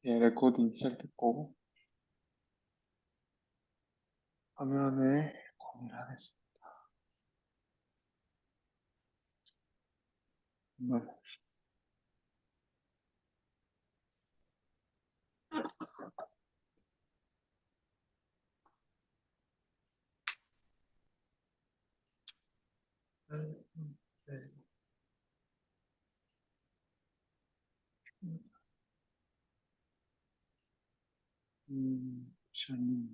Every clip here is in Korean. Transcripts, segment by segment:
예, 레코딩 시작됐고, 화면에 공유를 하겠습니다. 정말, 네, 잠시만요.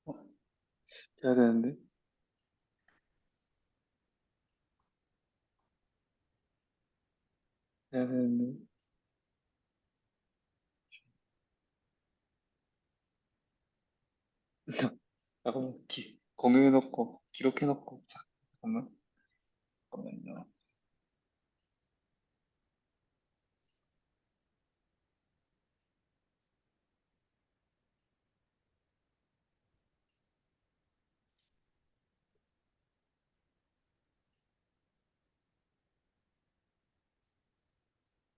어, 돼야 되는데? 돼야 되는데? 잠깐만, 공유해놓고, 기록해놓고, 잠깐만요.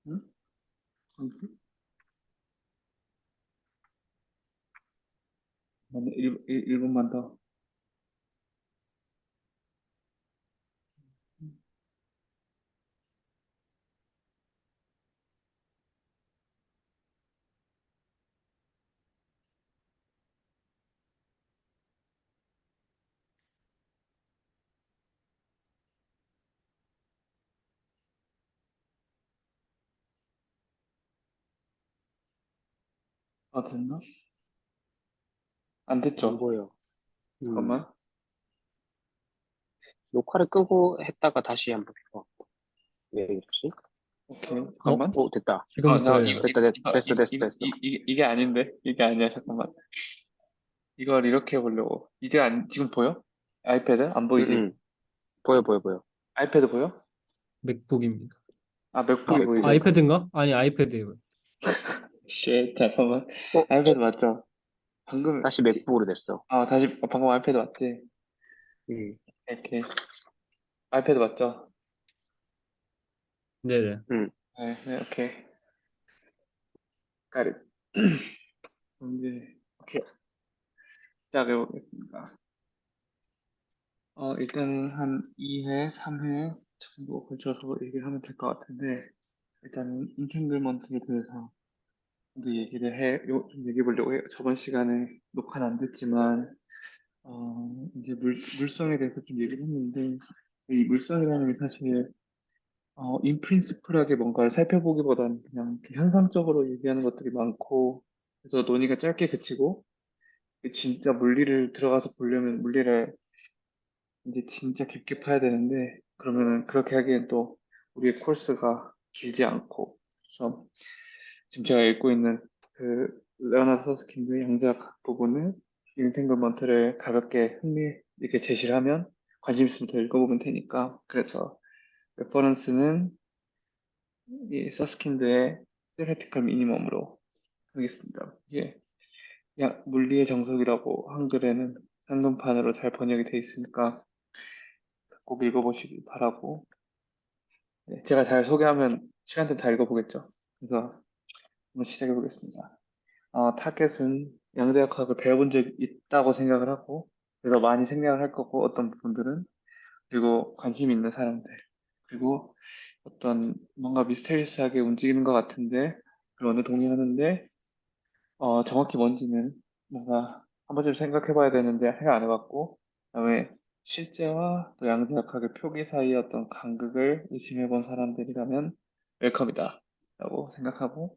응? 공유? 1분만 더. 아, 됐나? 안 안 됐죠? 보여. 잠깐만. 녹화를 끄고 했다가 다시 한번 해봐. 왜 이러지? 오케이, 어? 잠깐만. 오, 됐다. 지금 야, 보여요. 됐어. 이게 아닌데? 이게 아니야, 잠깐만. 이걸 이렇게 해보려고. 지금 보여? 아이패드? 안 응, 보이지? 응. 보여. 아이패드 보여? 맥북입니다. 아, 아, 맥북이 아, 보이지? 맥북. 아이패드인가? 아니, 아이패드예요. 잠깐만. 어, 아이패드 맞죠? 방금, 다시 맥북으로 됐어. 방금 아이패드 맞지? 응, 이렇게. 아이패드 맞죠? 네네. 응. 네, 오케이. 까리. 이제, 오케이. 시작해보겠습니다. 일단은 한 2회, 3회 정도 걸쳐서 얘기를 하면 될 것 같은데, 일단은 인텐글먼트에 대해서 좀 좀 얘기해 보려고 해요. 저번 시간에 녹화는 안 됐지만, 이제 물성에 대해서 좀 얘기를 했는데, 이 물성이라는 게 사실, 인프린시플하게 뭔가를 살펴보기보다는 그냥 이렇게 현상적으로 얘기하는 것들이 많고, 그래서 논의가 짧게 그치고, 진짜 물리를 들어가서 보려면 물리를 이제 진짜 깊게 파야 되는데, 그러면은 그렇게 하기엔 또 우리의 코र्스가 길지 않고, 그래서 지금 제가 읽고 있는 그 레오나르도 서스킨의 양자학 부분을 인텐글먼트를 가볍게 흥미 있게 제시를 하면 관심 있으면 더 읽어보면 되니까 그래서 레퍼런스는 이 서스킨드의 theoretical minimum으로 하겠습니다. 이게 물리의 정석이라고 한글에는 한눈판으로 잘 번역이 돼 있으니까 꼭 읽어보시기 바라고 네, 제가 잘 소개하면 시간대로 다 읽어보겠죠. 그래서 한번 시작해 보겠습니다. 타겟은 양자역학을 배워본 적이 있다고 생각을 하고, 그래서 많이 생각을 할 거고, 어떤 부분들은, 그리고 관심 있는 사람들, 그리고 어떤 뭔가 미스테리스하게 움직이는 것 같은데, 그거는 동의하는데, 정확히 뭔지는 뭔가 한 번쯤 생각해 봐야 되는데, 생각 안 해봤고, 그다음에 실제와 또 양자역학의 표기 사이의 어떤 간극을 의심해 본 사람들이라면 웰컴이다. 라고 생각하고,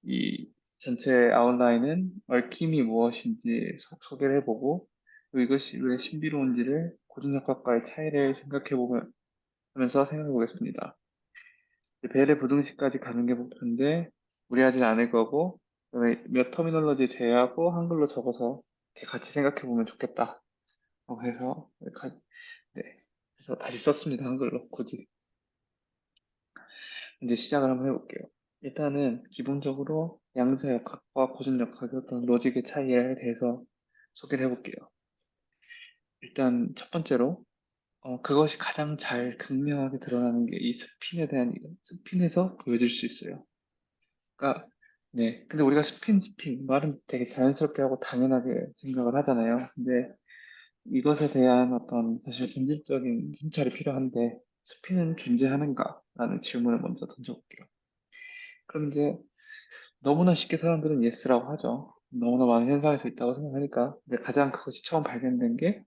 이 전체 아웃라인은 얽힘이 무엇인지 소개를 해보고 또 이것이 왜 신비로운지를 고전역학과의 차이를 하면서 생각해 보겠습니다. 벨의 부등식까지 가는 게 목표인데 무리하진 않을 거고 그다음에 몇 터미널로지 제외하고 한글로 적어서 이렇게 같이 생각해 보면 좋겠다. 해서 네. 그래서 다시 썼습니다. 한글로 굳이. 이제 시작을 한번 해볼게요. 일단은 기본적으로 양자역학과 고전역학의 어떤 로직의 차이에 대해서 소개를 해볼게요. 일단 첫 번째로 그것이 가장 잘 극명하게 드러나는 게 이 스핀에 대한 스핀에서 보여질 수 있어요. 그러니까 네, 근데 우리가 스핀 말은 되게 자연스럽게 하고 당연하게 생각을 하잖아요. 근데 이것에 대한 어떤 사실 본질적인 진찰이 필요한데 스핀은 존재하는가라는 질문을 먼저 던져볼게요. 그럼 이제 너무나 쉽게 사람들은 예스라고 하죠. 너무나 많은 현상에서 있다고 생각하니까. 근데 가장 그것이 처음 발견된 게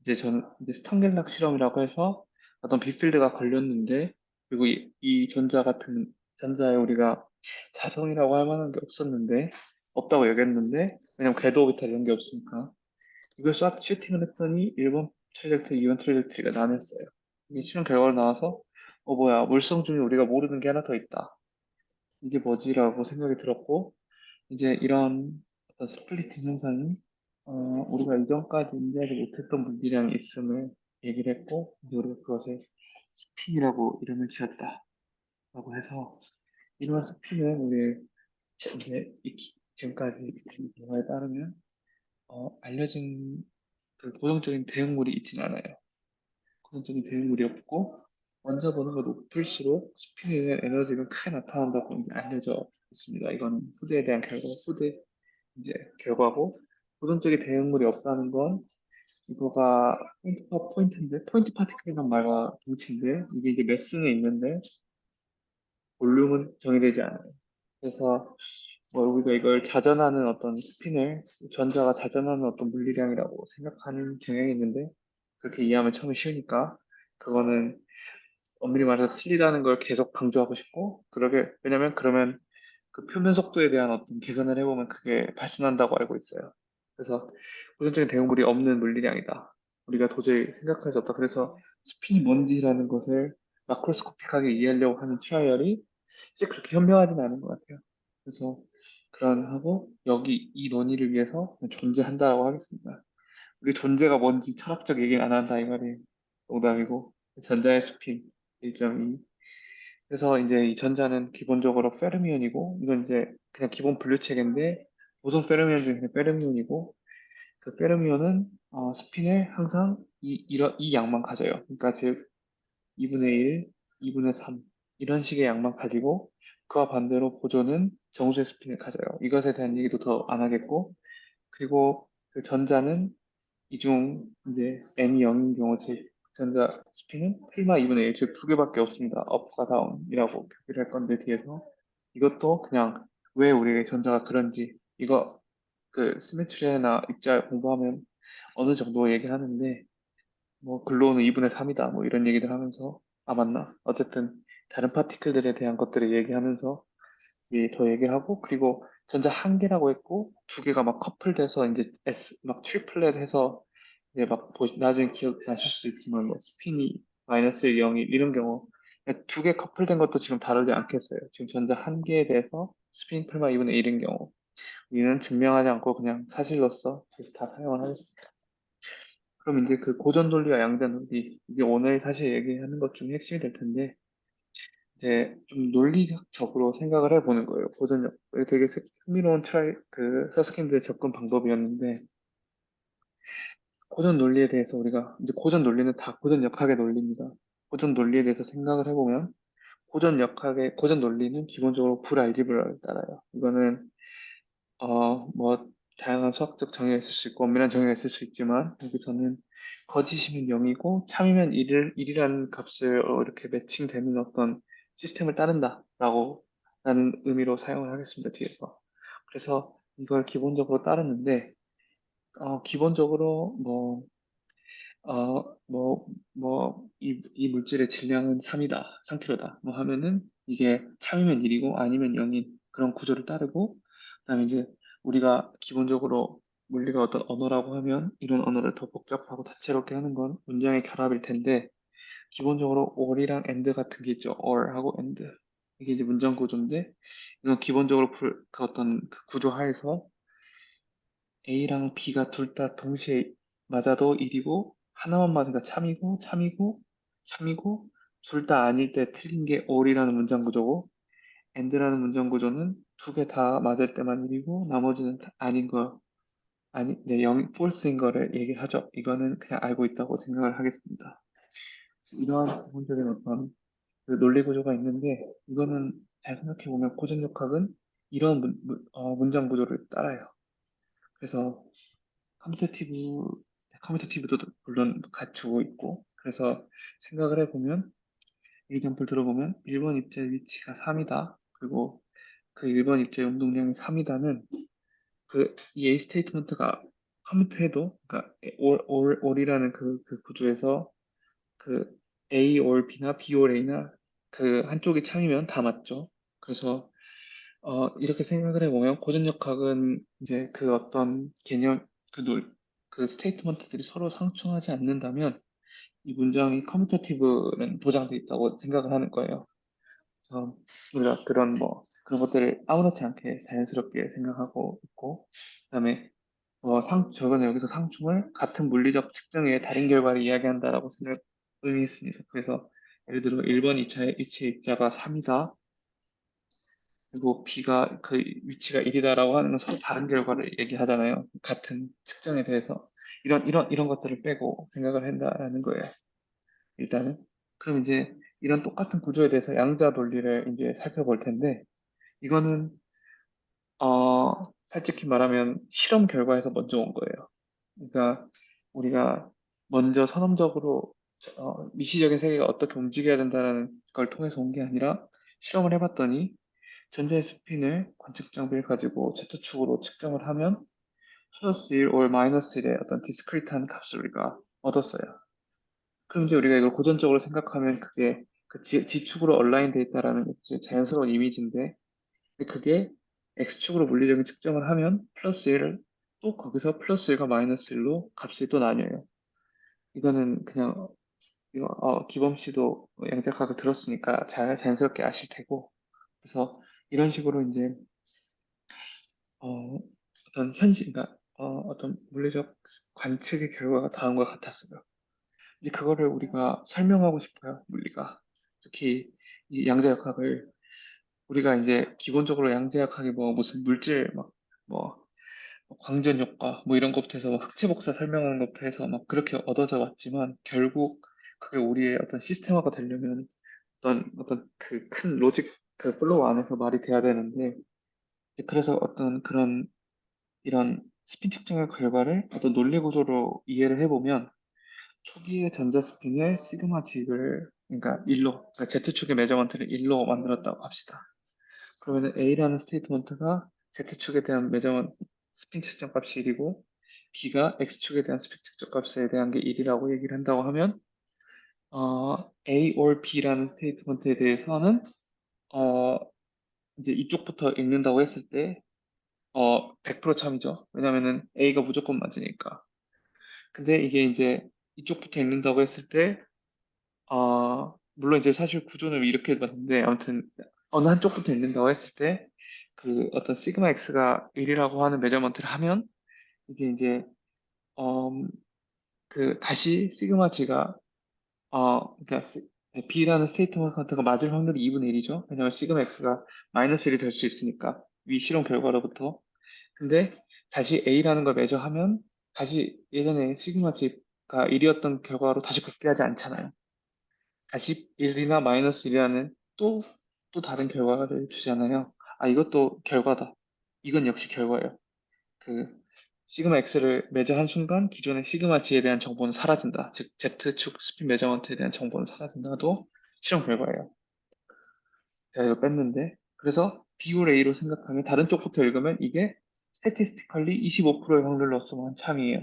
이제 저는 이제 스탕겔락 실험이라고 해서 어떤 빅필드가 걸렸는데 그리고 이 전자 같은 전자에 우리가 자성이라고 할 만한 게 없었는데 없다고 여겼는데 왜냐면 궤도 오비탈 이런 게 없으니까 이걸 슈팅을 했더니 1번 트레젝트, 2번 트레젝트리가 나눴어요. 이 실험 결과가 나와서 뭐야 물성 중에 우리가 모르는 게 하나 더 있다. 이게 뭐지라고 생각이 들었고 이제 이런 어떤 스플리팅 현상이 우리가 이전까지 인지하지 못했던 물질량이 있음을 얘기를 했고 이제 우리가 그것에 스핀이라고 이름을 지었다라고 해서 이러한 스핀은 우리 이제 지금까지 이 결과에 따르면 알려진 그 고정적인 대응물이 있진 않아요. 고정적인 대응물이 없고 원자번호가 높을수록 스핀에 대한 에너지가 크게 나타난다고 이제 알려져 있습니다. 이건 후대에 대한 후대 이제 결과고 고정적인 대응물이 없다는 건 이거가 포인트인데 포인트 파티클이란 말과 동치인데 이게 이제 몇 승에 있는데 볼륨은 정의되지 않아요. 그래서 우리가 이걸 자전하는 어떤 스핀을 전자가 자전하는 어떤 물리량이라고 생각하는 경향이 있는데 그렇게 이해하면 처음에 쉬우니까 그거는 엄밀히 말해서 틀리다는 걸 계속 강조하고 싶고 그러게 왜냐면 그러면 그 표면 속도에 대한 어떤 계산을 해보면 그게 발생한다고 알고 있어요. 그래서 고전적인 대응물이 없는 물리량이다. 우리가 도저히 생각할 수 없다. 그래서 스핀이 뭔지라는 것을 마크로스코픽하게 이해하려고 하는 트라이얼이 실제 그렇게 현명하지는 않은 것 같아요. 그래서 하고 여기 이 논의를 위해서 존재한다라고 하겠습니다. 우리 존재가 뭔지 철학적 얘기는 안 한다 이 말이 농담이고 전자의 스핀 1.2 그래서 이제 이 전자는 기본적으로 페르미온이고 이건 이제 그냥 기본 분류 체계인데 보son 페르미온 중에 그냥 페르미온이고 그 페르미온은 스핀을 항상 이 양만 가져요. 그러니까 즉 2분의 1, 2분의 3 이런 식의 양만 가지고 그와 반대로 보존은 정수의 스핀을 가져요. 이것에 대한 얘기도 더 안 하겠고 그리고 그 전자는 이중 이제 n이 0인 경우 즉 전자 스핀은 필마 2분의 1, 즉 두 개밖에 없습니다. 업과 다운이라고 표기를 할 건데 뒤에서 이것도 그냥 왜 우리의 전자가 그런지 이거 그 시메트리나 입자 공부하면 어느 정도 얘기하는데 뭐 글로우는 2분의 3이다 뭐 이런 얘기들 하면서 맞나? 어쨌든 다른 파티클들에 대한 것들을 얘기하면서 더 얘기하고 그리고 전자 한 개라고 했고 두 개가 막 커플돼서 이제 S 막 트리플렛 해서 이제 막 나중에 기억나실 수도 있지만 뭐 스핀이 마이너스 0이 이런 경우 두 개 커플된 것도 지금 다르지 않겠어요. 지금 전자 한 개에 대해서 스핀 풀마 2분의 1인 경우 우리는 증명하지 않고 그냥 사실로서 그래서 다 사용을 하겠습니다. 그럼 이제 그 고전 논리와 양자 논리 이게 오늘 사실 얘기하는 것 중에 핵심이 될 텐데 이제 좀 논리적으로 생각을 해보는 거예요. 고전력. 되게 흥미로운 그 서스킨드의 접근 방법이었는데, 고전 논리에 대해서 우리가, 이제 고전 논리는 다 고전 역학의 논리입니다. 고전 논리에 대해서 생각을 해보면, 고전 논리는 기본적으로 불알지브라를 따라요. 이거는, 뭐, 다양한 수학적 정의가 있을 수 있고, 엄밀한 정의가 있을 수 있지만, 여기서는 거짓이면 0이고, 참이면 1이라는 값을 이렇게 매칭되는 어떤 시스템을 따른다라고 라는 의미로 사용을 하겠습니다, 뒤에서. 그래서 이걸 기본적으로 따르는데, 기본적으로 이 물질의 질량은 3이다, 3kg다. 뭐 하면은 이게 참이면 1이고 아니면 0인 그런 구조를 따르고, 그다음에 이제 우리가 기본적으로 물리가 어떤 언어라고 하면 이런 언어를 더 복잡하고 다채롭게 하는 건 문장의 결합일 텐데, 기본적으로 or이랑 and 같은 게 있죠. or하고 and. 이게 이제 문장 구조인데, 이건 기본적으로 그 어떤 그 구조 하에서 A랑 B가 둘 다 동시에 맞아도 1이고 하나만 맞으니까 참이고 참이고 참이고 둘 다 아닐 때 틀린 게 all이라는 문장 구조고 and라는 문장 구조는 두 개 다 맞을 때만 1이고 나머지는 다 아닌 거, 아니, 네, false인 거를 얘기를 하죠. 이거는 그냥 알고 있다고 생각을 하겠습니다. 이러한 기본적인 어떤 그 논리 구조가 있는데 이거는 잘 생각해 보면 고전역학은 이런 문장 구조를 따라요. 그래서 커뮤테이티브 커뮤테이티브도 물론 갖추고 있고 그래서 생각을 해보면 example 들어보면 1번 입자 위치가 3이다. 그리고 그 1번 입자 운동량이 3이다는 그 이 A 스테이트먼트가 커뮤트해도 그러니까 or이라는 그 구조에서 그 A or B나 B or A나 그 한쪽이 참이면 다 맞죠. 그래서 이렇게 생각을 해보면 고전역학은 이제 그 어떤 개념 그 스테이트먼트들이 서로 상충하지 않는다면 이 문장이 커뮤터티브는 보장돼 있다고 생각을 하는 거예요. 그래서 우리가 그런 것들을 아무렇지 않게 자연스럽게 생각하고 있고 그다음에 저는 여기서 상충을 같은 물리적 측정의 다른 결과를 이야기한다라고 의미했습니다. 그래서 예를 들어 1번 위치의 입자가 3이다. 그리고 B가 그 위치가 1이다라고 하는 건 서로 다른 결과를 얘기하잖아요. 같은 측정에 대해서. 이런 것들을 빼고 생각을 한다라는 거예요. 일단은. 그럼 이제 이런 똑같은 구조에 대해서 양자 논리를 이제 살펴볼 텐데, 이거는, 어, 솔직히 말하면 실험 결과에서 먼저 온 거예요. 그러니까 우리가 먼저 선험적으로 미시적인 세계가 어떻게 움직여야 된다는 걸 통해서 온 게 아니라 실험을 해봤더니 전자의 스핀을 관측 장비를 가지고 Z축으로 측정을 하면 플러스 1 or 마이너스 1의 어떤 디스크리트한 값을 우리가 얻었어요. 그럼 이제 우리가 이걸 고전적으로 생각하면 그게 그 G축으로 얼라인 돼 있다라는 이제 자연스러운 이미지인데 근데 그게 X축으로 물리적인 측정을 하면 플러스 1을 또 거기서 플러스 1과 마이너스 1로 값이 또 나뉘어요. 이거는 그냥 기범 씨도 양자학을 들었으니까 잘 자연스럽게 아실 테고 그래서 이런 식으로 이제 어떤 그러니까 어떤 물리적 관측의 결과가 다음과 같았어요. 이제 그거를 우리가 설명하고 싶어요, 물리가. 특히 이 양자역학을 우리가 이제 기본적으로 양자역학이 뭐 무슨 물질 뭐 광전 효과 뭐 이런 것부터 해서 뭐 흑체 복사 설명하는 것부터 해서 막 그렇게 얻어져 왔지만 결국 그게 우리의 어떤 시스템화가 되려면 어떤 그 큰 로직 그 플로우 안에서 말이 돼야 되는데 이제 그래서 어떤 그런 이런 스핀 측정의 결과를 어떤 논리 구조로 이해를 해보면 초기의 전자 스핀의 시그마 직을 그러니까 1로 그러니까 Z축의 매저먼트를 1로 만들었다고 합시다. 그러면 A라는 스테이트먼트가 Z축에 대한 매저먼트 스핀 측정 값이 1이고 B가 X축에 대한 스핀 측정 값에 대한 게 1이라고 얘기를 한다고 하면 A or B라는 스테이트먼트에 대해서는 어, 이제 이쪽부터 읽는다고 했을 때 100% 참이죠. 왜냐면은 A가 무조건 맞으니까. 근데 이게 이제 이쪽부터 읽는다고 했을 때, 물론 이제 사실 구조는 이렇게 봤는데, 아무튼 어느 한쪽부터 읽는다고 했을 때, 그 어떤 시그마 X가 1이라고 하는 매저먼트를 하면, 이게 이제, 어, 그 다시 시그마 G가, 그러니까 B라는 스테이트먼트가 맞을 확률이 2분의 1이죠. 왜냐면 시그마 X가 마이너스 1이 될 수 있으니까. 위 실험 결과로부터. 근데 다시 A라는 걸 매저하면 다시 예전에 시그마치가 1이었던 결과로 다시 복귀하지 않잖아요. 다시 1이나 마이너스 1이라는 또 다른 결과를 주잖아요. 이것도 결과다. 이건 역시 결과예요. 그 시그마 X를 매저한 순간 기존의 시그마 G에 대한 정보는 사라진다. 즉 Z축 스핀 매저먼트에 대한 정보는 사라진다도 실험 결과예요. 제가 이거 뺐는데 그래서 비율 A로 생각하면 다른 쪽부터 읽으면 이게 statistically 25%의 확률로 쓰면 참이에요.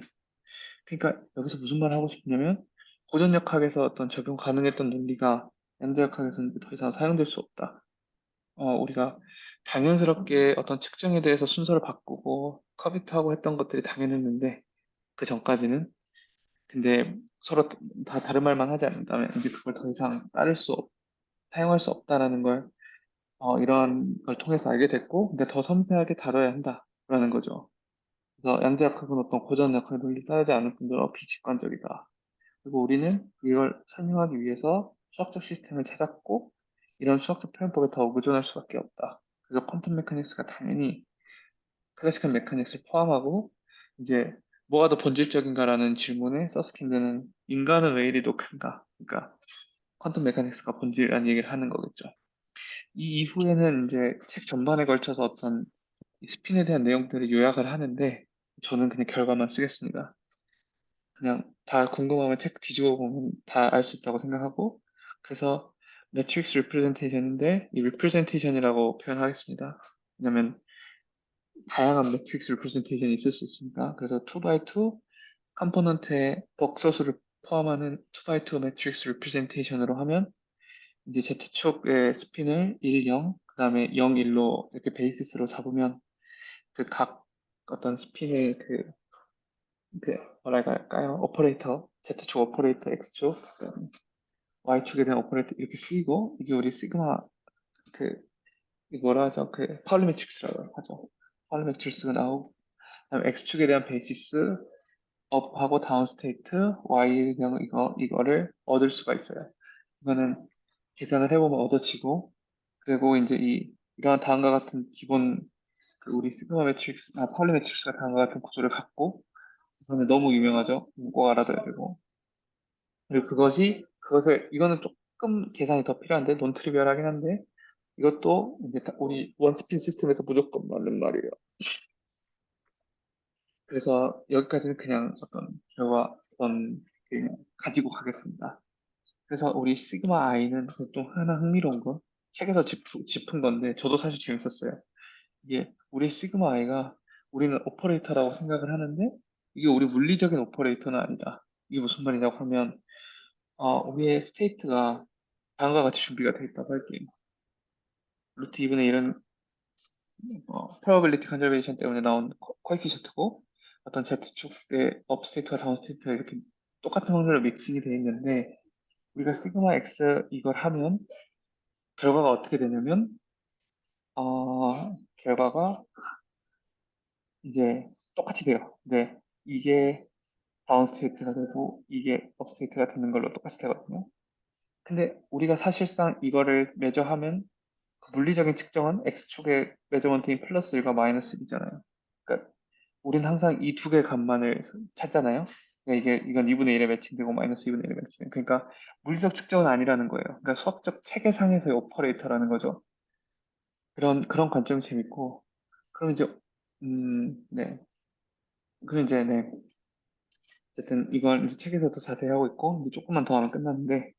그러니까 여기서 무슨 말을 하고 싶냐면 고전역학에서 어떤 적용 가능했던 논리가 양자역학에서는 더 이상 사용될 수 없다. 우리가 당연스럽게 어떤 측정에 대해서 순서를 바꾸고 커비트하고 했던 것들이 당연했는데 그 전까지는 근데 서로 다 다른 말만 하지 않는다면 이제 그걸 더 이상 사용할 수 없다라는 걸 이러한 걸 통해서 알게 됐고, 근데 더 섬세하게 다뤄야 한다라는 거죠. 그래서 양자역학은 어떤 고전역학의 논리 따르지 않을 뿐더러 비직관적이다. 그리고 우리는 이걸 설명하기 위해서 수학적 시스템을 찾았고, 이런 수학적 표현법에 더 의존할 수밖에 없다. 그래서 퀀텀 메카닉스가 당연히 클래시컬 메카닉스를 포함하고 이제 뭐가 더 본질적인가라는 질문에 서스킨드는 인간은 왜 이리 더 큰가? 그러니까 퀀텀 메카닉스가 본질이라는 얘기를 하는 거겠죠. 이 이후에는 이제 책 전반에 걸쳐서 어떤 이 스핀에 대한 내용들을 요약을 하는데 저는 그냥 결과만 쓰겠습니다. 그냥 다 궁금하면 책 뒤집어 보면 다 알 수 있다고 생각하고 그래서 매트릭스 리프레젠테이션인데 이 리프레젠테이션이라고 표현하겠습니다. 왜냐면 다양한 매트릭스 리프레젠테이션이 있을 수 있으니까 그래서 2x2 컴포넌트의 벅서수를 포함하는 2x2 매트릭스 리프레젠테이션으로 하면 이제 Z축의 스핀을 1, 0, 그 다음에 0, 1로 이렇게 베이시스로 잡으면 그 각 어떤 스핀의 그 뭐랄까 할까요? 오퍼레이터, Z축 오퍼레이터, X축, 그다음에 Y축에 대한 오퍼레이터 이렇게 쓰이고 이게 우리 시그마 그 이 뭐라 하죠? 그 파울리 매트릭스라고 하죠. 파울리 매트릭스가 나오고 그다음에 X축에 대한 베이시스 업하고 다운 스테이트 Y의 경우 이거를 얻을 수가 있어요. 이거는 계산을 해보면 얻어지고 그리고 이제 이러한 다음과 같은 기본 그 우리 시그마 매트릭스, 파울리 매트릭스가 다음과 같은 구조를 갖고 이거는 너무 유명하죠. 꼭 알아둬야 되고 그리고 이거는 조금 계산이 더 필요한데 논 트리비얼하긴 한데 이것도 이제 우리 원스핀 시스템에서 무조건 맞는 말이에요. 그래서 여기까지는 그냥 그냥 가지고 가겠습니다. 그래서 우리 시그마 I는 또 하나 흥미로운 건 책에서 짚은 건데 저도 사실 재밌었어요. 이게 우리 시그마 I가 우리는 오퍼레이터라고 생각을 하는데 이게 우리 물리적인 오퍼레이터는 아니다. 이게 무슨 말이냐고 하면 우리의 스테이트가 다음과 같이 준비가 되어 있다고 할게요. 루트 2분의 1은 probability conservation 때문에 나온 코에피션트고 어떤 Z축의 업 스테이트와 다운 스테이트가 이렇게 똑같은 확률로 믹싱이 되어 있는데 우리가 시그마 X 이걸 하면 결과가 어떻게 되냐면 결과가 이제 똑같이 돼요. 근데 이게 다운 스테이트가 되고 이게 업 스테이트가 되는 걸로 똑같이 되거든요. 근데 우리가 사실상 이거를 매저하면 그 물리적인 측정은 X축의 매저먼트인 플러스 1과 마이너스 1이잖아요. 그러니까 우린 항상 이 두 개의 값만을 찾잖아요. 그러니까 이건 2분의 1에 매칭되고 마이너스 2분의 1에 매칭. 그러니까 물리적 측정은 아니라는 거예요. 그러니까 수학적 체계상에서의 오퍼레이터라는 거죠. 그런 관점이 재밌고. 그럼 이제 네. 그럼 이제 네. 어쨌든 이걸 이제 책에서도 자세히 하고 있고 이제 조금만 더 하면 끝나는데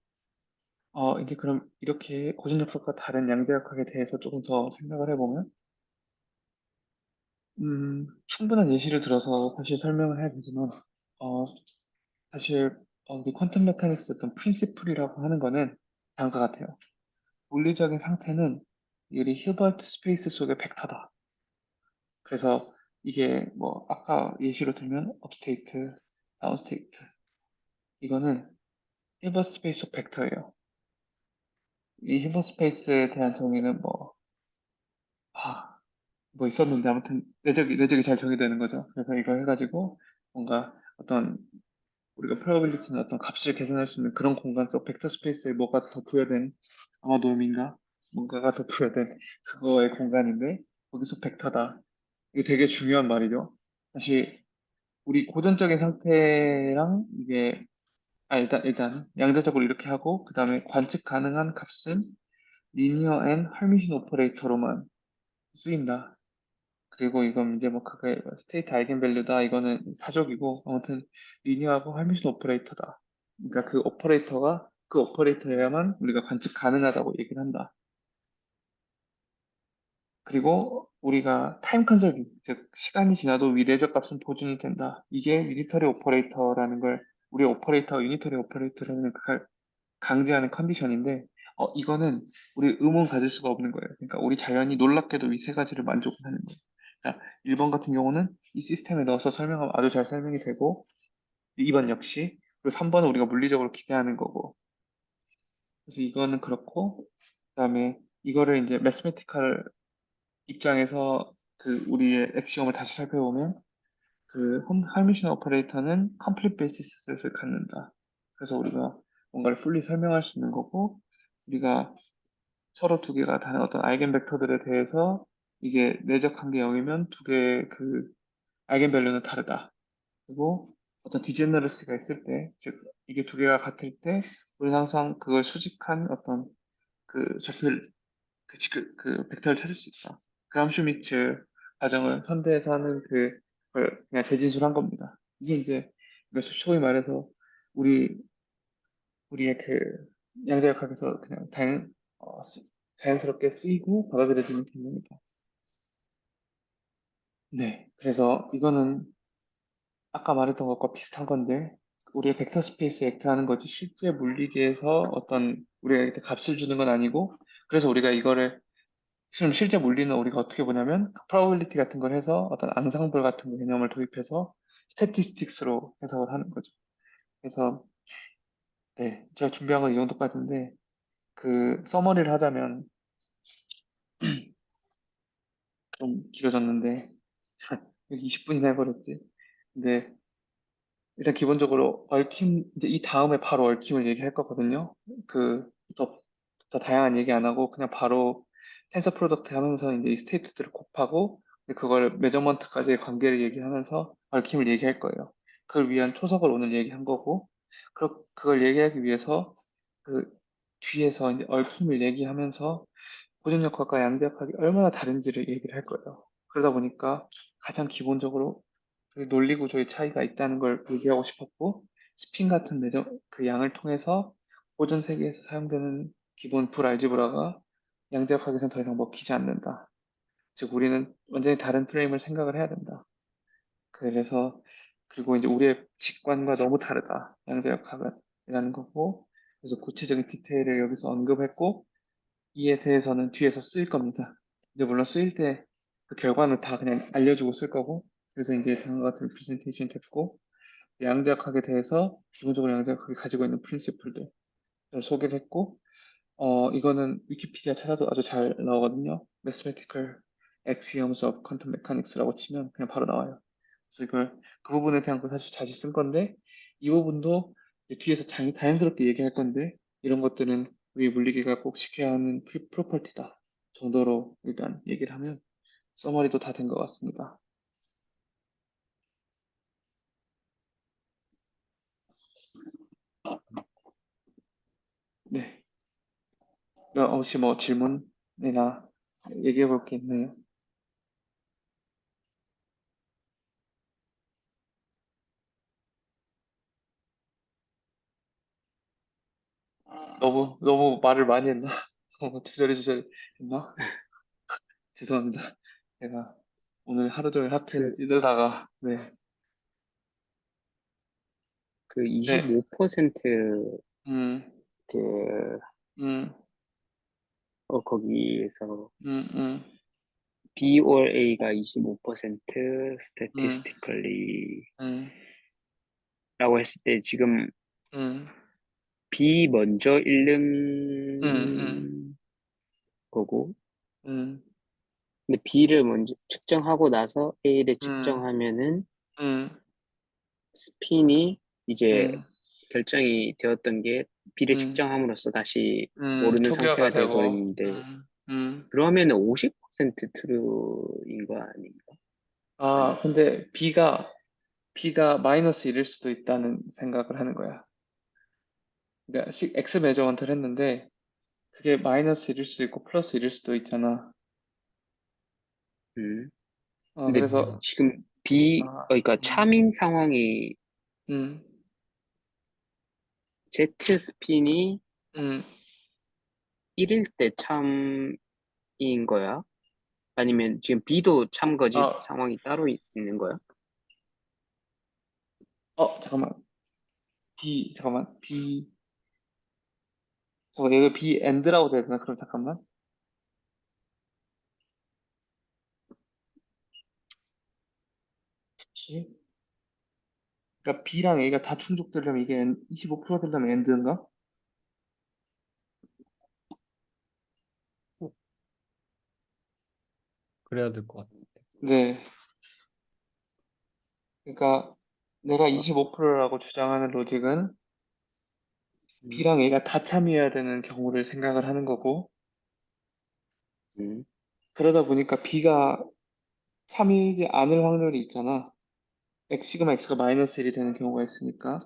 이제 그럼 이렇게 고전역학과 다른 양자역학에 대해서 조금 더 생각을 해보면 충분한 예시를 들어서 사실 설명을 해야 되지만 어, 사실 우리 퀀텀 메카닉스 어떤 프린시플이라고 하는 거는 다음과 같아요. 물리적인 상태는 우리 hilbert 스페이스 속의 벡터다. 그래서 이게 뭐 아까 예시로 들면 업스테이트, 다운스테이트 이거는 hilbert 스페이스 속 벡터예요. 이 hilbert 스페이스에 대한 정의는 아, 뭐 있었는데 아무튼 내적이 잘 정의되는 거죠. 그래서 이거 해가지고 뭔가 어떤 우리가 프로바빌리티는 어떤 값을 계산할 수 있는 그런 공간 속 벡터 스페이스에 뭐가 더 부여된 아마 노임인가? 뭔가가 더 부여된 그거의 공간인데 거기서 벡터다. 이거 되게 중요한 말이죠. 사실 우리 고전적인 상태랑 이게 일단 양자적으로 이렇게 하고 그 다음에 관측 가능한 값은 리니어 앤 헐미션 오퍼레이터로만 쓰인다. 그리고 이건 이제 뭐 그게 스테이트 아이겐밸류다 이거는 사족이고 아무튼 리니어하고 할미슨 오퍼레이터다. 그러니까 그 오퍼레이터여야만 우리가 관측 가능하다고 얘기를 한다. 그리고 우리가 타임 컨설빙 즉 시간이 지나도 위례적 값은 보존이 된다. 이게 유니터리 오퍼레이터라는 걸 우리 오퍼레이터 유니터리 오퍼레이터라는 걸 강제하는 컨디션인데 이거는 우리 의문 가질 수가 없는 거예요. 그러니까 우리 자연이 놀랍게도 이 세 가지를 만족하는 거예요. 자, 1번 같은 경우는 이 시스템에 넣어서 설명하면 아주 잘 설명이 되고 2번 역시 그리고 3번은 우리가 물리적으로 기대하는 거고 그래서 이거는 그렇고 그다음에 이거를 이제 매스메티컬 입장에서 그 우리의 엑시엄을 다시 살펴보면 그 할미션 오퍼레이터는 컴플릿 베이시스를 갖는다. 그래서 우리가 뭔가를 풀리 설명할 수 있는 거고 우리가 서로 두 개가 다른 어떤 아이겐 벡터들에 대해서 이게 내적 한계 0이면 두 개의 그 아이겐 밸류는 다르다. 그리고 어떤 디제너러스가 있을 때, 즉 이게 두 개가 같을 때 우리는 항상 그걸 수직한 어떤 그 좌표를 그 벡터를 찾을 수 있다. 그람슈미츠 과정을 선대해서 하는 그걸 그냥 재진술한 겁니다. 이게 이제 소위 말해서 우리 우리의 그 양자역학에서 그냥 자연스럽게 쓰이고 받아들여지는 개념이다. 네, 그래서 이거는 아까 말했던 것과 비슷한 건데 우리의 벡터 스페이스 액트하는 거지 실제 물리계에서 어떤 우리가 이렇게 값을 주는 건 아니고 그래서 우리가 이거를 실제 물리는 우리가 어떻게 보냐면 probability 같은 걸 해서 어떤 앙상블 같은 개념을 도입해서 스태티스틱스로 해석을 하는 거죠. 그래서 네, 제가 준비한 건 이 정도까지인데 그 서머리를 하자면 좀 길어졌는데 20분이나 해버렸지. 근데 일단 기본적으로 얽힘 이제 이 다음에 바로 얽힘을 얘기할 거거든요. 그 더 다양한 얘기 안 하고 그냥 바로 텐서 프로덕트 하면서 이제 이 스테이트들을 곱하고 이제 그걸 메저먼트까지의 관계를 얘기하면서 얽힘을 얘기할 거예요. 그걸 위한 초석을 오늘 얘기한 거고 그걸 얘기하기 위해서 그 뒤에서 이제 얽힘을 얘기하면서 고전역학과 양대역학이 얼마나 다른지를 얘기를 할 거예요. 그러다 보니까 가장 기본적으로 그 논리 구조의 차이가 있다는 걸 얘기하고 싶었고, 스핀 같은 그 양을 통해서 고전 세계에서 사용되는 기본 불알지브라가 양대역학에서는 더 이상 먹히지 않는다. 즉, 우리는 완전히 다른 프레임을 생각을 해야 된다. 그래서, 그리고 이제 우리의 직관과 너무 다르다. 양자역학은. 이라는 거고, 그래서 구체적인 디테일을 여기서 언급했고, 이에 대해서는 뒤에서 쓰일 겁니다. 이제 물론 쓰일 때 그 결과는 다 그냥 알려주고 쓸 거고, 그래서 이제 다음과 같은 프레젠테이션 됐고, 양자역학에 대해서 기본적으로 양자역학이 가지고 있는 프린시플들 소개를 했고, 이거는 위키피디아 찾아도 아주 잘 나오거든요. Mathematical Axioms of Quantum Mechanics라고 치면 그냥 바로 나와요. 그래서 그 부분에 대한 걸 사실 자주 쓴 건데, 이 부분도 이제 뒤에서 자연스럽게 얘기할 건데, 이런 것들은 우리 물리계가 꼭 지켜야 하는 프로퍼티다 정도로 일단 얘기를 하면 서머리도 다 된 것 같습니다. 네. 혹시 뭐 질문이나 얘기해 볼 게 있나요? 너무 말을 많이 했나? 너무 주저리 했나? 죄송합니다. 제가 오늘 하루 종일 학회를 그, 찌들다가, 네. 그 네. 25% 음, 그, 음, 거기에서 음, 음, B or A가 25% 음, statistically라고 음, 했을 때 지금 음, B 먼저 음, 읽는 거고, 음, 근데 B를 먼저 측정하고 나서 A를 음, 측정하면은 음, 스핀이 이제 음, 결정이 되었던 게 B를 음, 측정함으로써 다시 모르는 초기화가 상태가 되고, 돼버리는데, 음. 그러면은 50% true인 거 아닌가? 근데 B가 마이너스 1일 수도 있다는 생각을 하는 거야. 그러니까 X 매저먼트를 했는데, 그게 마이너스 1일 수도 있고, 플러스 1일 수도 있잖아. 음. 어, 근데 그래서, 지금 B, 아, 그러니까 참인 상황이 음, Z 스핀이 음, 1일 때 참인 거야? 아니면 지금 B도 참 거짓 아, 상황이 따로 있는 거야? 잠깐만. 이거 B 엔드라고 돼야 되나? 그럼 잠깐만. 그치? 그러니까 B랑 A가 다 충족되려면 이게 25% 되려면 엔드인가? 그래야 될 것 같아. 네. 그러니까 내가 어, 25%라고 주장하는 로직은 음, B랑 A가 다 참여해야 되는 경우를 생각을 하는 거고, 음. 그러다 보니까 B가 참이지 않을 확률이 있잖아. 시그마 X가 마이너스 1이 되는 경우가 있으니까.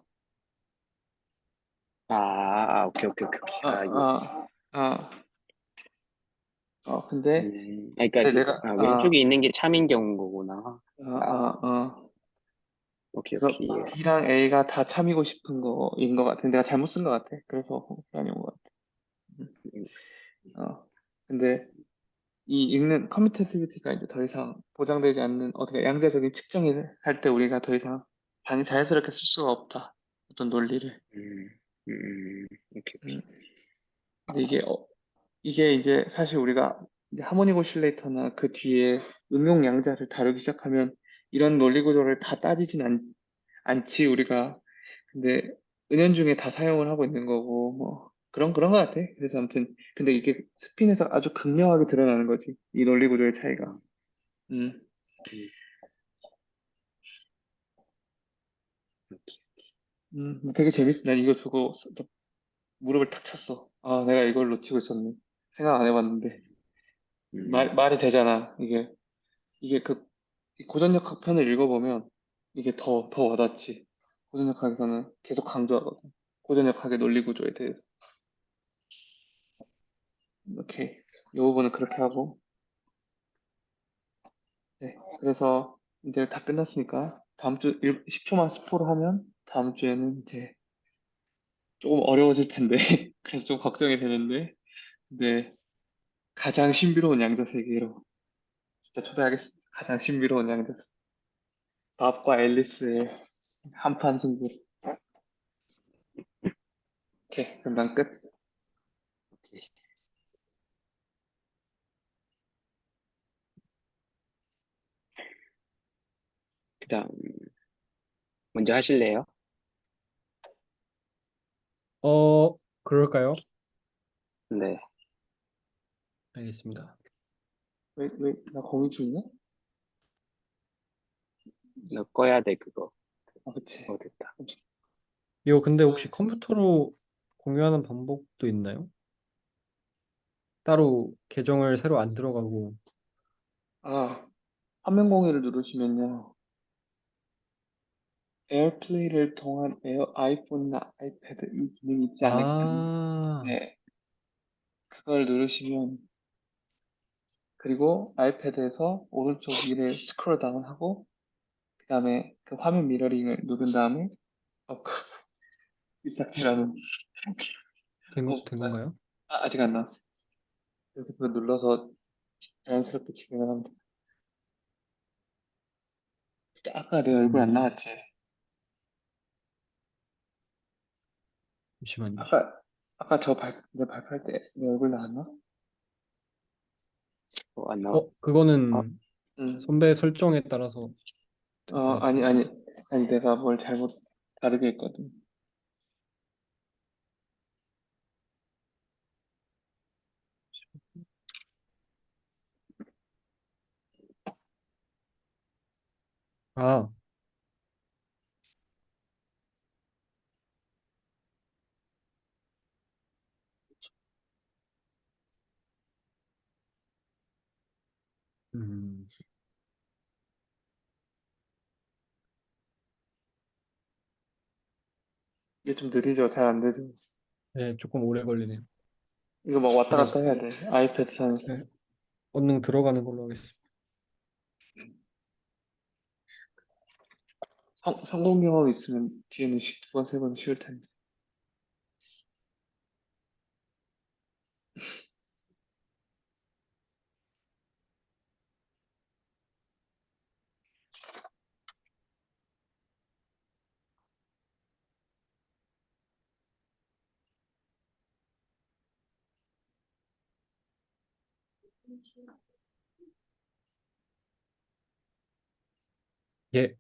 오케이, 오케이, 오케이, 오케이. 아, 이해했어, 아, 이해했어. 아, 근데, 그러니까 내가, 왼쪽에 있는 게 참인 경우인 거구나. 아, 어. 오케이, 그래서 오케이, 이해했어. B랑 A가 다 참이고 싶은 거인 것 같아. 내가 잘못 쓴 것 같아. 그래서 혼란이 온 것 같아. 음, 음, 어. 근데 이 읽는 커뮤테이티비티가 이제 더 이상 보장되지 않는 어떻게 양자적인 측정이 할 때 우리가 더 이상 자연스럽게 쓸 수가 없다. 어떤 논리를. 음, 오케이, 오케이. 음, 근데 이게 이제 사실 우리가 이제 하모닉 오실레이터나 그 뒤에 응용 양자를 다루기 시작하면 이런 논리 구조를 다 따지진 않지 우리가. 근데 은연중에 다 사용을 하고 있는 거고 뭐 그런 것 같아. 그래서 아무튼 근데 이게 스핀에서 아주 극명하게 드러나는 거지. 이 논리 구조의 차이가. 음, 음, 음, 오케이. 되게 재밌어. 난 이거 두고 무릎을 탁 쳤어. 아, 내가 이걸 놓치고 있었네. 생각 안 해봤는데 음, 말이 되잖아. 이게 이 고전역학 편을 읽어보면 이게 더 와닿지. 고전역학에서는 계속 강조하거든. 고전역학의 논리 구조에 대해서. 오케이. 이 부분은 그렇게 하고. 네. 그래서 이제 다 끝났으니까 다음 주 10초만 스포를 하면 다음 주에는 이제 조금 어려워질 텐데. 그래서 좀 걱정이 되는데. 네. 가장 신비로운 양자 세계로 진짜 초대하겠습니다. 가장 신비로운 양자 세계. 밥과 앨리스의 한판 승부. 오케이. 그럼 난 끝. 오케이. 그다음 먼저 하실래요? 그럴까요? 네. 알겠습니다. 나 공유 있냐? 너 꺼야 돼, 그거. 그치. 됐다. 이거 근데 혹시 컴퓨터로 공유하는 방법도 있나요? 따로 계정을 새로 안 들어가고. 화면 공유를 누르시면요. 에어플레이를 통한 아이폰이나 아이패드 이 기능이 있지 않을까요? 아, 네. 그걸 누르시면, 그리고 아이패드에서 오른쪽 위를 스크롤 다운하고, 그 다음에 그 화면 미러링을 누른 다음에, 이딱지라는, 된 건가요? 아직 안 나왔어요. 그래서 그거 눌러서 자연스럽게 진행을 합니다. 아까 내 얼굴 안 음, 나왔지? 잠시만요. 아까 내 발표할 때 내 얼굴 나왔나? 안 나와? 어, 그거는 응. 선배 설정에 따라서 될 것 아니, 같은데. 내가 뭘 잘못 다르게 했거든. 아, 음, 이게 좀 느리죠? 잘 안 되죠? 네, 조금 오래 걸리네요. 이거 막 왔다 그냥 갔다 해야 돼. 아이패드 사면서. 네, 얼른 들어가는 걸로 하겠습니다. 성공 경험 있으면 뒤에는 두 번, 세 번 쉬울 텐데. 예,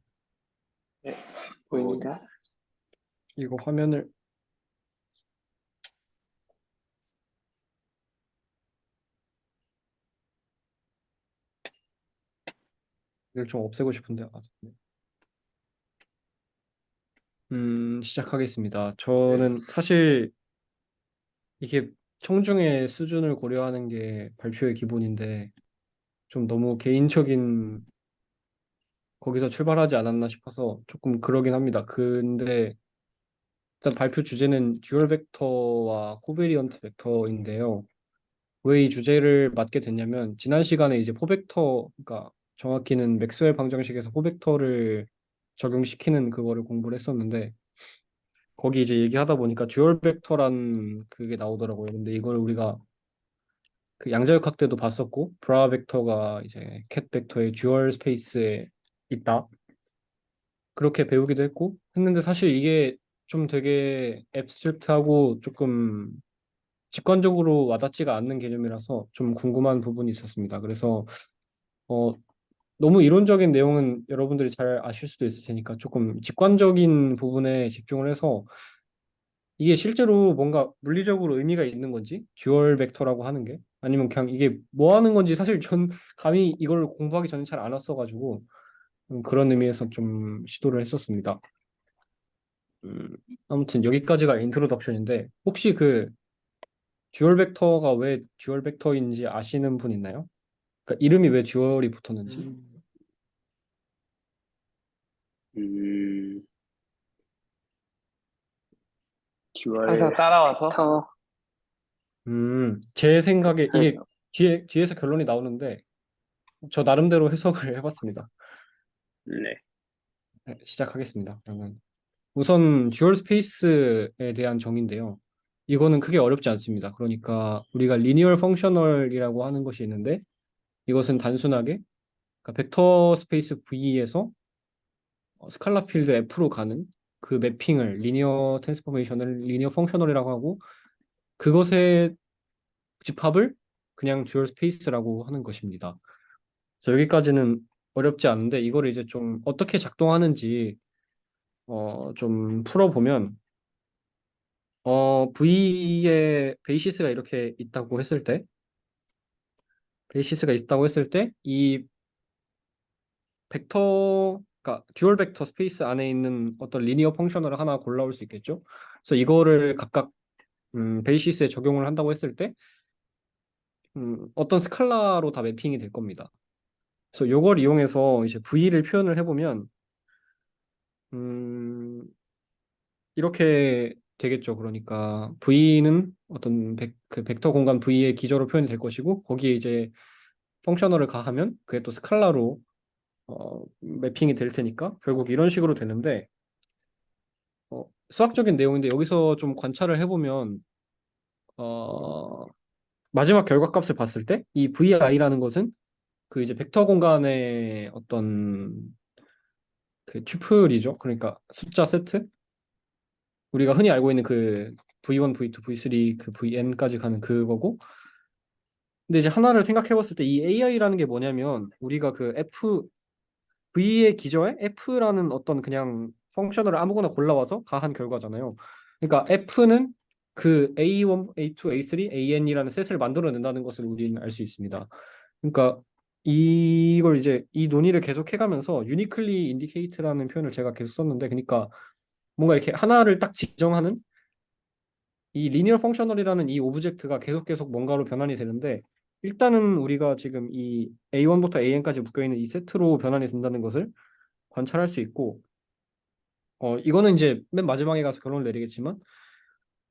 네, 보입니다. 됐어. 이거 화면을 이걸 좀 없애고 싶은데. 네. 시작하겠습니다. 저는 사실 이게 청중의 수준을 고려하는 게 발표의 기본인데 좀 너무 개인적인 거기서 출발하지 않았나 싶어서 조금 그러긴 합니다. 근데 일단 발표 주제는 듀얼 벡터와 코베리언트 벡터인데요. 왜 이 주제를 맡게 됐냐면 지난 시간에 이제 포벡터, 그러니까 정확히는 맥스웰 방정식에서 포벡터를 적용시키는 그거를 공부를 했었는데 거기 이제 얘기하다 보니까 듀얼 벡터란 그게 나오더라고요. 근데 이걸 우리가 그 양자역학 때도 봤었고 브라 벡터가 이제 캣 벡터의 듀얼 스페이스에 있다. 그렇게 배우기도 했는데 사실 이게 좀 되게 앱스트랙트하고 조금 직관적으로 와닿지가 않는 개념이라서 좀 궁금한 부분이 있었습니다. 그래서 어, 너무 이론적인 내용은 여러분들이 잘 아실 수도 있을 테니까 조금 직관적인 부분에 집중을 해서 이게 실제로 뭔가 물리적으로 의미가 있는 건지 듀얼 벡터라고 하는 게 아니면 그냥 이게 뭐 하는 건지 사실 전 감히 이걸 공부하기 전에 잘 안 왔어가지고 그런 의미에서 좀 시도를 했었습니다. 음, 아무튼 여기까지가 인트로덕션인데 혹시 그 듀얼 벡터가 왜 듀얼 벡터인지 아시는 분 있나요? 그러니까 이름이 왜 듀얼이 붙었는지? 음, 음, 항상 듀얼 따라와서 벡터 제 생각에 이게 그래서 뒤에서 결론이 나오는데 저 나름대로 해석을 해봤습니다. 네. 네, 시작하겠습니다. 그러면 우선 듀얼 스페이스에 대한 정의인데요. 이거는 크게 어렵지 않습니다. 그러니까 우리가 리니얼 펑셔널이라고 하는 것이 있는데 이것은 단순하게 그러니까 벡터 스페이스 V에서 스칼라 필드 F로 가는 그 매핑을 리니어 트랜스포메이션을 리니어 펑셔널이라고 하고 그것의 집합을 그냥 듀얼 스페이스라고 하는 것입니다. 그래서 여기까지는 어렵지 않은데 이거를 이제 좀 어떻게 작동하는지 좀 풀어보면 V의 베이시스가 이렇게 있다고 했을 때 베이시스가 있다고 했을 때 이 벡터 그러니까 듀얼 벡터 스페이스 안에 있는 어떤 리니어 펑셔널을 하나 골라올 수 있겠죠. 그래서 이거를 각각 베이시스에 적용을 한다고 했을 때 어떤 스칼라로 다 매핑이 될 겁니다. 그래서 이걸 이용해서 이제 V를 표현을 해보면 음, 이렇게 되겠죠. 그러니까 V는 어떤 그 벡터 공간 V의 기저로 표현이 될 것이고 거기에 이제 펑셔널을 가하면 그게 또 스칼라로 매핑이 될 테니까 결국 이런 식으로 되는데 수학적인 내용인데 여기서 좀 관찰을 해보면 어, 마지막 결과값을 봤을 때 이 VI라는 것은 그 이제 벡터 공간의 어떤 그 튜플이죠. 그러니까 숫자 세트 우리가 흔히 알고 있는 그 V1, V2, V3, 그 VN까지 가는 그거고 근데 이제 하나를 생각해 봤을 때 이 AI라는 게 뭐냐면 우리가 그 V의 기저에 F라는 어떤 그냥 펑셔널을 아무거나 골라와서 가한 결과잖아요. 그러니까 F는 그 A1, A2, A3, AN이라는 셋을 만들어낸다는 것을 우리는 알 수 있습니다. 그러니까 이걸 이제 이 논의를 계속 해가면서 유니클리 인디케이트라는 표현을 제가 계속 썼는데 그러니까 뭔가 이렇게 하나를 딱 지정하는 이 리니어 펑셔널이라는 이 오브젝트가 계속 뭔가로 변환이 되는데 일단은 우리가 지금 이 A1부터 AN까지 묶여 있는 이 세트로 변환이 된다는 것을 관찰할 수 있고 이거는 이제 맨 마지막에 가서 결론을 내리겠지만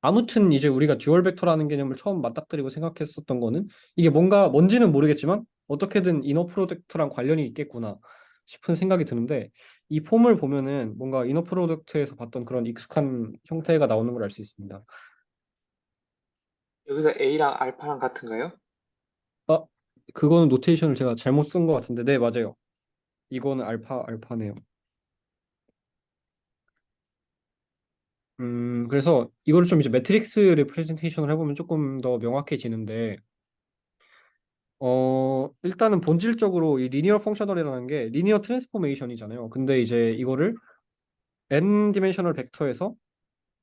아무튼 이제 우리가 듀얼 벡터라는 개념을 처음 맞닥뜨리고 생각했었던 거는 이게 뭔지는 모르겠지만 어떻게든 이너 프로덕트랑 관련이 있겠구나 싶은 생각이 드는데 이 폼을 보면은 뭔가 이너 프로덕트에서 봤던 그런 익숙한 형태가 나오는 걸 알 수 있습니다. 여기서 A랑 알파랑 같은가요? 아, 그거는 노테이션을 제가 잘못 쓴 것 같은데 네, 맞아요. 이거는 알파네요. 그래서 이거를 좀 이제 매트릭스 리프레젠테이션을 해보면 조금 더 명확해지는데 일단은 본질적으로 이 리니어 펑셔널이라는 게 리니어 트랜스포메이션이잖아요. 근데 이제 이거를 n 디멘셔널 벡터에서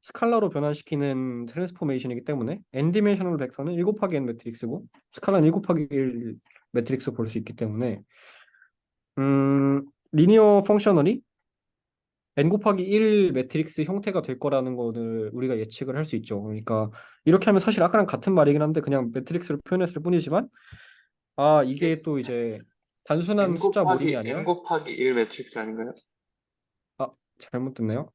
스칼라로 변환시키는 트랜스포메이션이기 때문에 n 디멘셔널 벡터는 1 곱하기 n 매트릭스고 스칼라는 1 곱하기 1 매트릭스 볼 수 있기 때문에 리니어 펑셔널이 n 곱하기 1 매트릭스 형태가 될 거라는 거를 우리가 예측을 할 수 있죠. 그러니까 이렇게 하면 사실 아까랑 같은 말이긴 한데 그냥 매트릭스로 표현했을 뿐이지만 이게 이게 또 이제 단순한 n 숫자 몰임이 곱하기 n 아니라 곱하기 1 매트릭스 아닌가요? 아, 잘못 듣네요.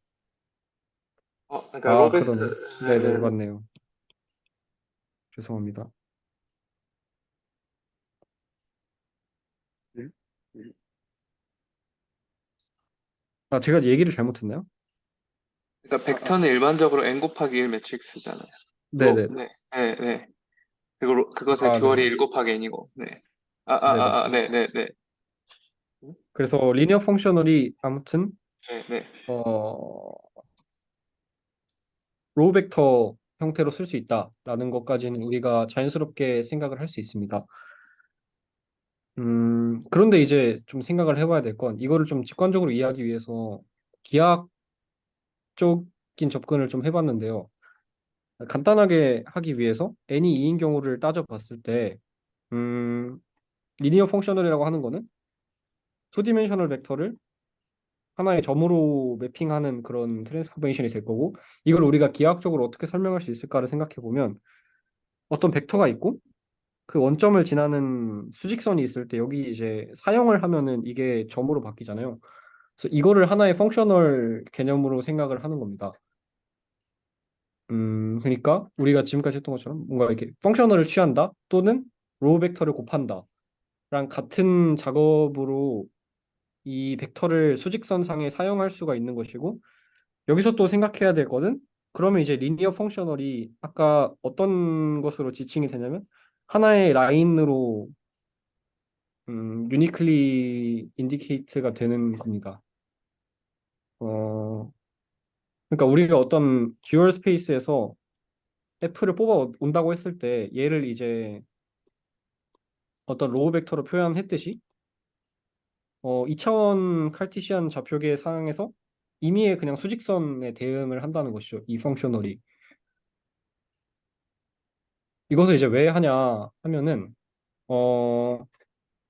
그러니까 로베트. 그러네. 네네, 네네네. 맞네요. 죄송합니다. 음? 음. 제가 얘기를 잘못했나요? 그러니까 아, 벡터는 일반적으로 n 곱하기 1 매트릭스잖아요. 네네. 네, 네, 네. 그리고 그것의 듀얼이 네네. 1 곱하기 n이고, 네. 네, 맞습니다. 네, 네, 네. 그래서 리니어 펑셔널이 아무튼 네, 네. 어, 로우 벡터 형태로 쓸 수 있다라는 것까지는 우리가 자연스럽게 생각을 할 수 있습니다. 그런데 이제 좀 생각을 해봐야 될 건 이거를 좀 직관적으로 이해하기 위해서 기하학적인 접근을 좀 해봤는데요. 간단하게 하기 위해서 n이 2인 경우를 따져봤을 때 음, 리니어 펑셔널이라고 하는 거는 투디멘셔널 벡터를 하나의 점으로 매핑하는 그런 트랜스포메이션이 될 거고 이걸 우리가 기하학적으로 어떻게 설명할 수 있을까를 생각해 보면 어떤 벡터가 있고 그 원점을 지나는 수직선이 있을 때 여기 이제 사용을 하면은 이게 점으로 바뀌잖아요. 그래서 이거를 하나의 펑셔널 개념으로 생각을 하는 겁니다. 그러니까 우리가 지금까지 했던 것처럼 뭔가 이렇게 펑셔널을 취한다 또는 로우 벡터를 곱한다 랑 같은 작업으로 이 벡터를 수직선상에 사용할 수가 있는 것이고 여기서 또 생각해야 될 것은 그러면 이제 리니어 펑셔널이 아까 어떤 것으로 지칭이 되냐면 하나의 라인으로 유니클리 인디케이트가 되는 겁니다. 어, 그러니까 우리가 어떤 듀얼 스페이스에서 F를 뽑아 온다고 했을 때 얘를 이제 어떤 로우 벡터로 표현했듯이 2차원 칼티시안 좌표계 상황에서 임의의 그냥 수직선에 대응을 한다는 것이죠. 이 펑셔널이. 이것을 이제 왜 하냐 하면은 어,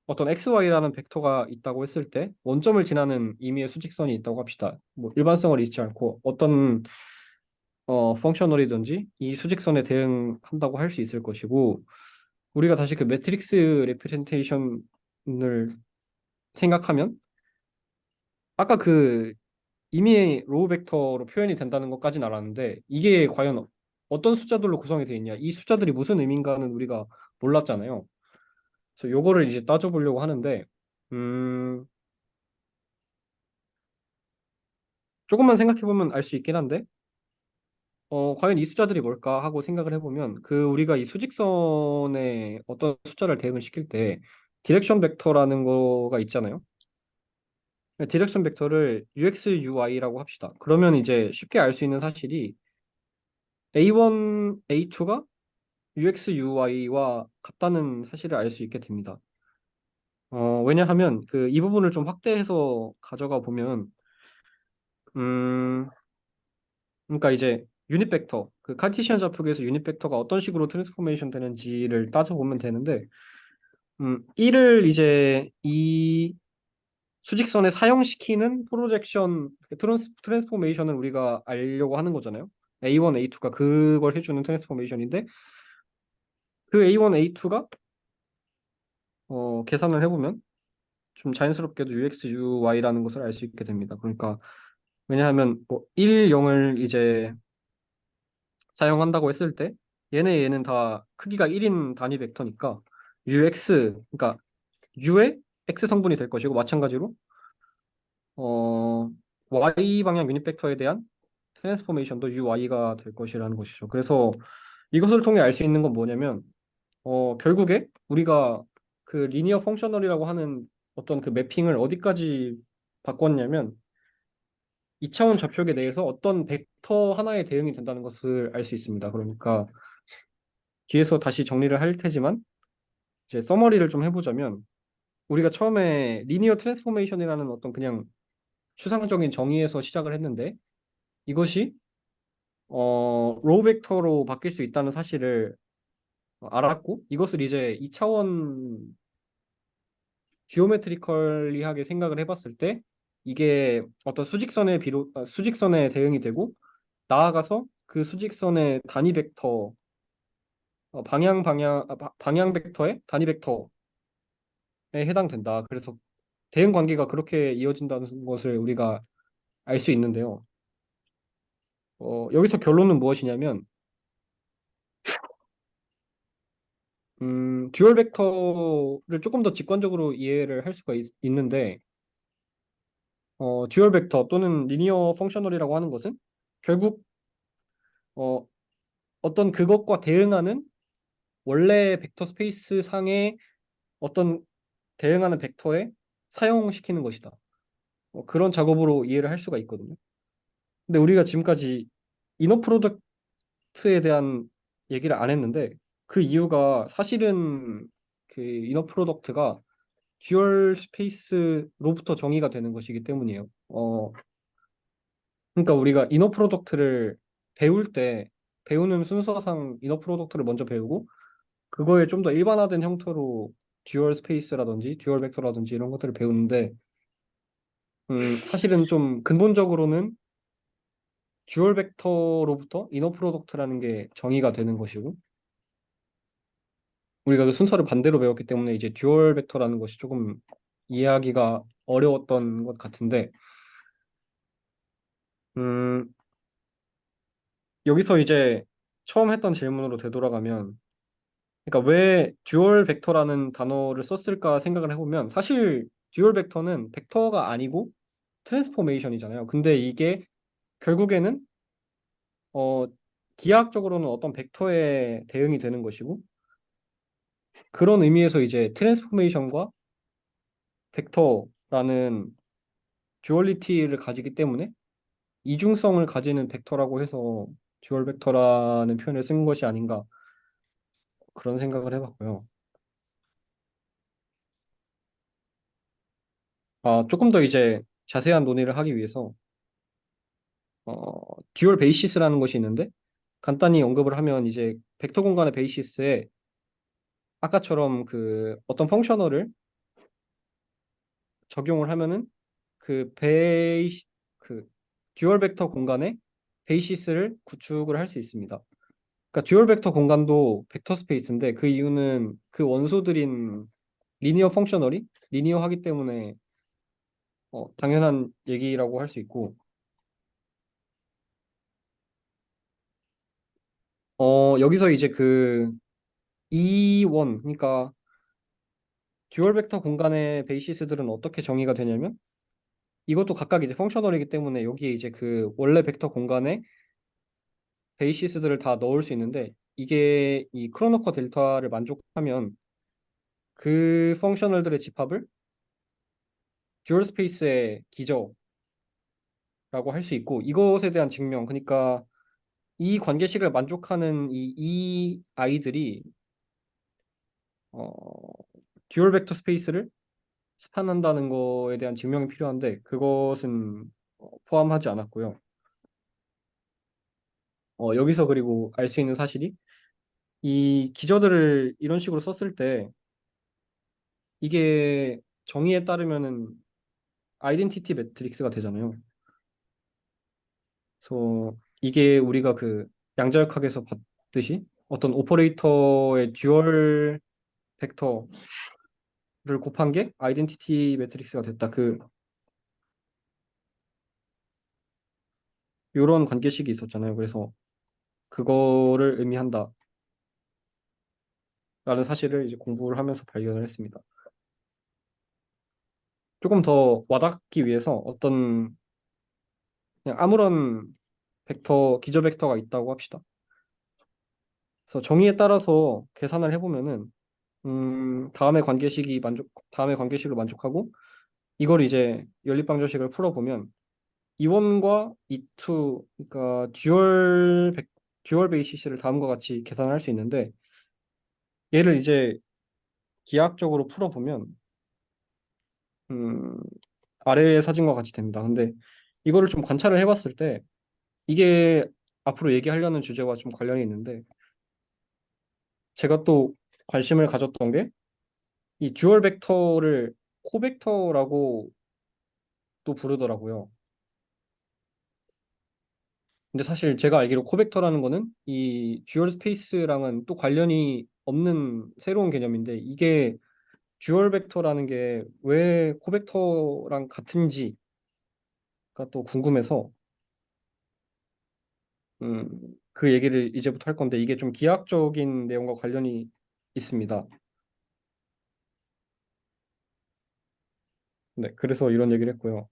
어떤 XY라는 벡터가 있다고 했을 때 원점을 지나는 임의의 수직선이 있다고 합시다. 뭐 일반성을 잊지 않고 어떤 펑셔널이든지 이 수직선에 대응한다고 할 수 있을 것이고 우리가 다시 그 매트릭스 레프레젠테이션을 생각하면 아까 그 임의의 로우 벡터로 표현이 된다는 것까지는 알았는데 이게 과연 어떤 숫자들로 구성이 되어 있냐 이 숫자들이 무슨 의미인가는 우리가 몰랐잖아요. 그래서 요거를 이제 따져보려고 하는데 음, 조금만 생각해보면 알 수 있긴 한데 과연 이 숫자들이 뭘까 하고 생각을 해보면 그 우리가 이 수직선에 어떤 숫자를 대응을 시킬 때 디렉션 벡터라는 거가 있잖아요. 디렉션 벡터를 UX, UI라고 합시다. 그러면 이제 쉽게 알 수 있는 사실이 A1, A2가 UX, UI와 같다는 사실을 알 수 있게 됩니다. 왜냐하면 그 이 부분을 좀 확대해서 가져가 보면 음, 그러니까 이제 유닛 벡터, 그 카르티시안 좌표계에서 유닛 벡터가 어떤 식으로 트랜스포메이션 되는지를 따져보면 되는데 1을 이제 이 수직선에 사용시키는 프로젝션 트랜스포메이션을 우리가 알려고 하는 거잖아요. A1, A2가 그걸 해주는 트랜스포메이션인데 그 A1, A2가 계산을 해보면 좀 자연스럽게도 UX, UY라는 것을 알 수 있게 됩니다. 그러니까 왜냐하면 뭐 1, 0을 이제 사용한다고 했을 때 얘는 다 크기가 1인 단위 벡터니까 UX 그러니까 U의 X 성분이 될 것이고 마찬가지로 어, Y 방향 유닛 벡터에 대한 트랜스포메이션도 UY가 될 것이라는 것이죠. 그래서 이것을 통해 알 수 있는 건 뭐냐면 결국에 우리가 그 리니어 펑셔널이라고 하는 어떤 그 매핑을 어디까지 바꿨냐면 2차원 좌표계 내에서 어떤 벡터 하나에 대응이 된다는 것을 알 수 있습니다. 그러니까 뒤에서 다시 정리를 할 테지만 이제 서머리를 좀 해보자면 우리가 처음에 리니어 트랜스포메이션이라는 어떤 그냥 추상적인 정의에서 시작을 했는데 이것이 로우 벡터로 바뀔 수 있다는 사실을 알았고 이것을 이제 2차원 지오메트리컬리하게 생각을 해봤을 때 이게 어떤 수직선에 대응이 되고 나아가서 그 수직선의 단위 벡터 방향 벡터의 단위 벡터에 해당된다. 그래서 대응 관계가 그렇게 이어진다는 것을 우리가 알 수 있는데요. 여기서 결론은 무엇이냐면 듀얼 벡터를 조금 더 직관적으로 이해를 할 수가 있는데 듀얼 벡터 또는 리니어 펑셔널이라고 하는 것은 결국 어, 어떤 그것과 대응하는 원래 벡터 스페이스 상의 어떤 대응하는 벡터에 사용시키는 것이다. 그런 작업으로 이해를 할 수가 있거든요. 근데 우리가 지금까지 이너 프로덕트에 대한 얘기를 안 했는데 그 이유가 사실은 그 이너 프로덕트가 듀얼 스페이스로부터 정의가 되는 것이기 때문이에요. 그러니까 우리가 이너 프로덕트를 배울 때 배우는 순서상 이너 프로덕트를 먼저 배우고 그거에 좀 더 일반화된 형태로 듀얼 스페이스라든지 듀얼 벡터라든지 이런 것들을 배우는데 사실은 좀 근본적으로는 듀얼 벡터로부터 이너 프로덕트라는 게 정의가 되는 것이고 우리가 그 순서를 반대로 배웠기 때문에 이제 듀얼 벡터라는 것이 조금 이해하기가 어려웠던 것 같은데 음, 여기서 이제 처음 했던 질문으로 되돌아가면 그러니까 왜 듀얼 벡터라는 단어를 썼을까 생각을 해보면 사실 듀얼 벡터는 벡터가 아니고 트랜스포메이션이잖아요. 근데 이게 결국에는 어, 기하학적으로는 어떤 벡터에 대응이 되는 것이고 그런 의미에서 이제 트랜스포메이션과 벡터라는 듀얼리티를 가지기 때문에 이중성을 가지는 벡터라고 해서 듀얼 벡터라는 표현을 쓴 것이 아닌가 그런 생각을 해봤고요. 조금 더 이제 자세한 논의를 하기 위해서 듀얼 베이시스라는 것이 있는데 간단히 언급을 하면 이제 벡터 공간의 베이시스에 아까처럼 그 어떤 펑셔널을 적용을 하면은 그 그 듀얼 벡터 공간의 베이시스를 구축을 할 수 있습니다. 그러니까 듀얼 벡터 공간도 벡터 스페이스인데 그 이유는 그 원소들인 리니어 펑셔널이 리니어하기 때문에 당연한 얘기라고 할 수 있고 여기서 이제 그 E1 그러니까 듀얼 벡터 공간의 베이시스들은 어떻게 정의가 되냐면 이것도 각각 이제 펑셔널이기 때문에 여기에 이제 그 원래 벡터 공간에 베이시스들을 다 넣을 수 있는데 이게 이 크로노커 델타를 만족하면 그 펑셔널들의 집합을 듀얼 스페이스의 기저라고 할 수 있고 이것에 대한 증명 그러니까 이 관계식을 만족하는 이 아이들이 어, 듀얼 벡터 스페이스를 스판한다는 거에 대한 증명이 필요한데 그것은 포함하지 않았고요. 여기서 그리고 알 수 있는 사실이 이 기저들을 이런 식으로 썼을 때 이게 정의에 따르면은 아이덴티티 매트릭스가 되잖아요. 그래서 이게 우리가 그 양자역학에서 봤듯이 어떤 오퍼레이터의 듀얼 벡터를 곱한 게 아이덴티티 매트릭스가 됐다. 그 요런 관계식이 있었잖아요. 그래서 그거를 의미한다라는 사실을 이제 공부를 하면서 발견을 했습니다. 조금 더 와닿기 위해서 어떤 그냥 아무런 기저 벡터가 있다고 합시다. 그래서 정의에 따라서 계산을 해보면은 다음의 관계식을 만족하고 이걸 이제 연립방정식을 풀어보면 E1과 E2 그러니까 듀얼 베이시스를 다음과 같이 계산할 수 있는데 얘를 이제 기하학적으로 풀어보면 음, 아래의 사진과 같이 됩니다. 근데 이거를 좀 관찰을 해봤을 때 이게 앞으로 얘기하려는 주제와 좀 관련이 있는데 제가 또 관심을 가졌던 게 이 듀얼 벡터를 코벡터라고 부르더라고요. 근데 사실 제가 알기로 코벡터라는 거는 이 듀얼 스페이스랑은 또 관련이 없는 새로운 개념인데 이게 듀얼 벡터라는 게 왜 코벡터랑 같은지가 또 궁금해서 음, 그 얘기를 이제부터 할 건데 이게 좀 기하학적인 내용과 관련이 있습니다. 네, 그래서 이런 얘기를 했고요.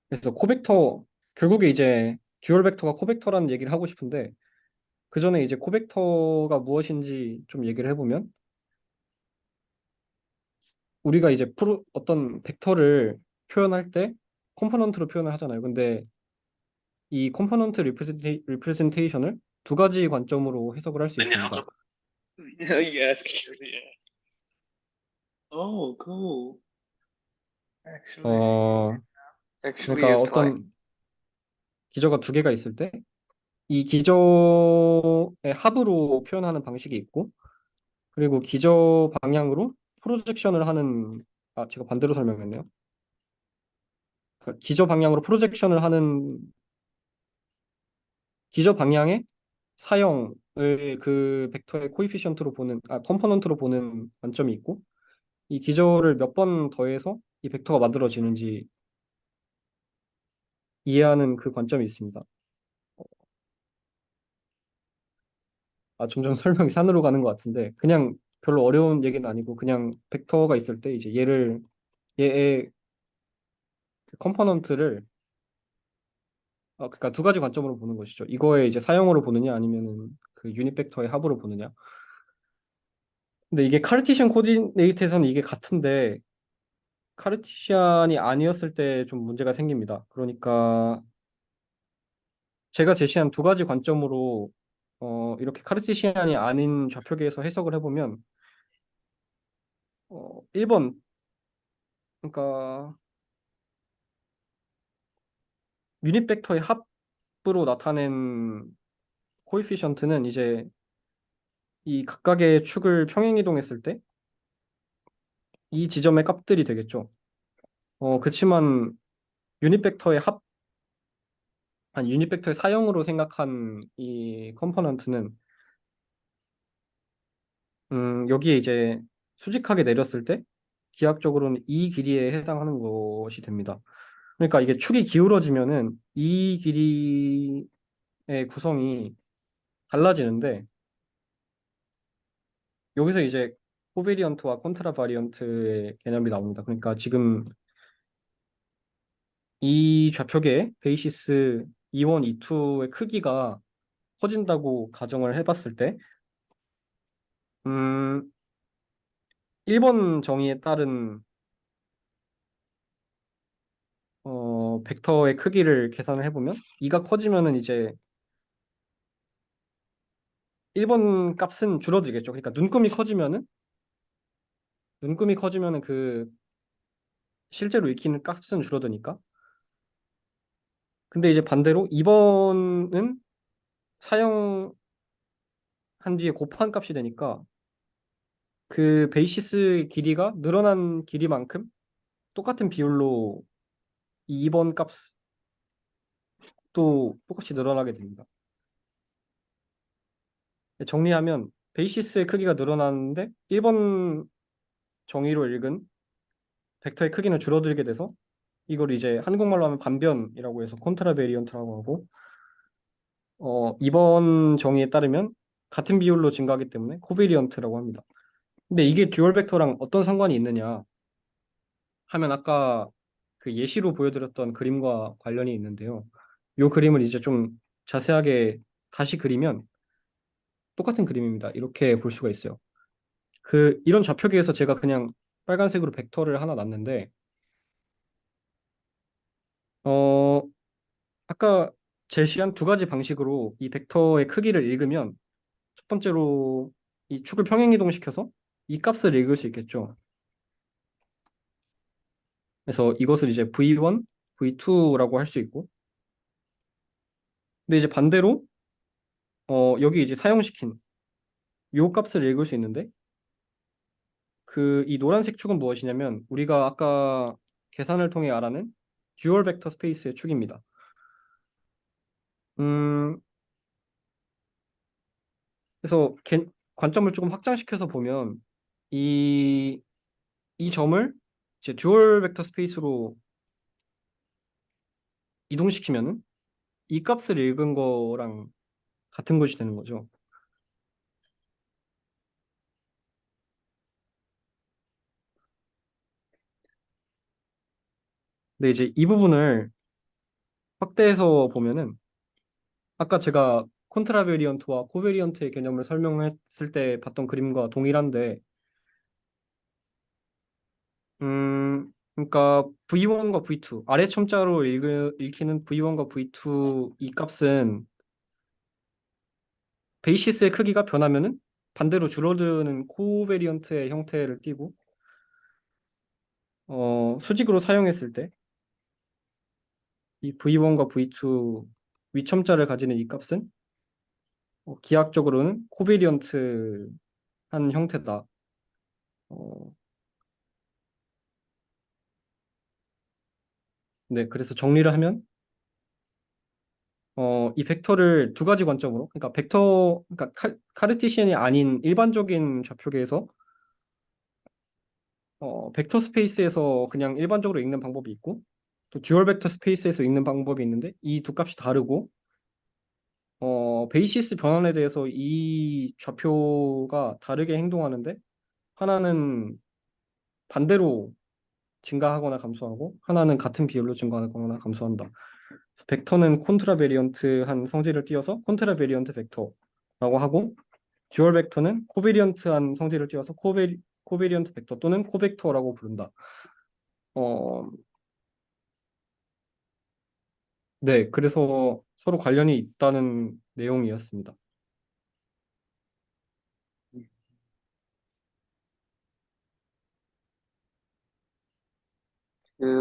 그래서 코벡터 결국에 이제 듀얼 벡터가 코벡터라는 얘기를 하고 싶은데 그 전에 이제 코벡터가 무엇인지 좀 얘기를 해보면 우리가 이제 어떤 벡터를 표현할 때 컴포넌트로 표현을 하잖아요. 근데 이 컴포넌트 리프레젠테이션을 두 가지 관점으로 해석을 할 수 있습니다. Yes. Yeah. Oh, cool. Actually, 어, actually, 그러니까 it's like. 어떤 기저가 두 개가 있을 때 이 기저의 합으로 표현하는 방식이 있고 그리고 기저 방향으로 프로젝션을 하는 제가 반대로 설명했네요. 그 기저 방향으로 프로젝션을 하는 기저 방향의 사형을 그 벡터의 코이피션트로 보는 컴포넌트로 보는 관점이 있고 이 기저를 몇 번 더해서 이 벡터가 만들어지는지 이해하는 그 관점이 있습니다. 점점 설명이 산으로 가는 것 같은데 그냥 별로 어려운 얘기는 아니고 그냥 벡터가 있을 때 이제 얘의 그 컴포넌트를 그러니까 두 가지 관점으로 보는 것이죠. 이거의 이제 사형으로 보느냐 아니면은 그 유닛 벡터의 합으로 보느냐. 근데 이게 카르티시안 코디네이트에서는 이게 같은데 카르티시안이 아니었을 때 좀 문제가 생깁니다. 그러니까 제가 제시한 두 가지 관점으로 이렇게 카르티시안이 아닌 좌표계에서 해석을 해보면 1번 그러니까 유닛 벡터의 합으로 나타낸 코에피션트는 이제 이 각각의 축을 평행 이동했을 때 이 지점의 값들이 되겠죠. 그치만 유닛 벡터의 유닛 벡터의 사형으로 생각한 이 컴포넌트는 여기에 이제 수직하게 내렸을 때 기하학적으로는 이 길이에 해당하는 것이 됩니다. 그러니까 이게 축이 기울어지면은 이 길이의 구성이 달라지는데 여기서 이제 코베리언트와 콘트라 바리언트의 개념이 나옵니다. 그러니까 지금 이 좌표계의 베이시스 E1, E2의 크기가 커진다고 가정을 해봤을 때 음, 1번 정의에 따른 벡터의 크기를 계산을 해보면 2가 커지면은 이제 1번 값은 줄어들겠죠. 그러니까 눈금이 커지면은 그 실제로 익히는 값은 줄어드니까. 근데 이제 반대로 2번은 사용한 뒤에 곱한 값이 되니까 그 베이시스 길이가 늘어난 길이만큼 똑같은 비율로 이 2번 값도 똑같이 늘어나게 됩니다. 정리하면 베이시스의 크기가 늘어나는데 1번 정의로 읽은 벡터의 크기는 줄어들게 돼서 이걸 이제 한국말로 하면 반변이라고 해서 콘트라베리언트라고 하고 2번 정의에 따르면 같은 비율로 증가하기 때문에 코베리언트라고 합니다. 근데 이게 듀얼 벡터랑 어떤 상관이 있느냐 하면 아까 그 예시로 보여드렸던 그림과 관련이 있는데요. 이 그림을 이제 좀 자세하게 다시 그리면 똑같은 그림입니다. 이렇게 볼 수가 있어요. 이런 좌표계에서 제가 그냥 빨간색으로 벡터를 하나 놨는데 어, 아까 제시한 두 가지 방식으로 이 벡터의 크기를 읽으면 첫 번째로 이 축을 평행 이동시켜서 이 값을 읽을 수 있겠죠. 그래서 이것을 이제 V1, V2라고 할 수 있고 근데 이제 반대로 여기 이제 사용시킨 요 값을 읽을 수 있는데 이 노란색 축은 무엇이냐면 우리가 아까 계산을 통해 알아낸 듀얼 벡터 스페이스의 축입니다. 음, 그래서 관점을 조금 확장시켜서 보면 이, 이 점을 이제 듀얼 벡터 스페이스로 이동시키면은 이 값을 읽은 거랑 같은 것이 되는 거죠. 근데 이제 이 부분을 확대해서 보면은 아까 제가 콘트라베리언트와 코베리언트의 개념을 설명했을 때 봤던 그림과 동일한데 그러니까 V1과 V2 아래 첨자로 읽히는 V1과 V2 이 값은 베이시스의 크기가 변하면은 반대로 줄어드는 코베리언트의 형태를 띠고 수직으로 사용했을 때 이 V1과 V2 위첨자를 가지는 이 값은 기하학적으로는 코베리언트한 형태다. 어, 네, 그래서 정리를 하면 이 벡터를 두 가지 관점으로, 그러니까 그러니까 카르티시안이 아닌 일반적인 좌표계에서 벡터 스페이스에서 그냥 일반적으로 읽는 방법이 있고, 또 듀얼 벡터 스페이스에서 읽는 방법이 있는데, 이 두 값이 다르고, 베이시스 변환에 대해서 이 좌표가 다르게 행동하는데, 하나는 반대로 증가하거나 감소하고, 하나는 같은 비율로 증가하거나 감소한다. 그래서 벡터는 콘트라베리언트한 성질을 띄어서 콘트라베리언트 벡터라고 하고, 듀얼 벡터는 코베리언트한 성질을 띄어서 코베리언트 벡터 또는 코벡터라고 부른다. 어, 네, 그래서 서로 관련이 있다는 내용이었습니다.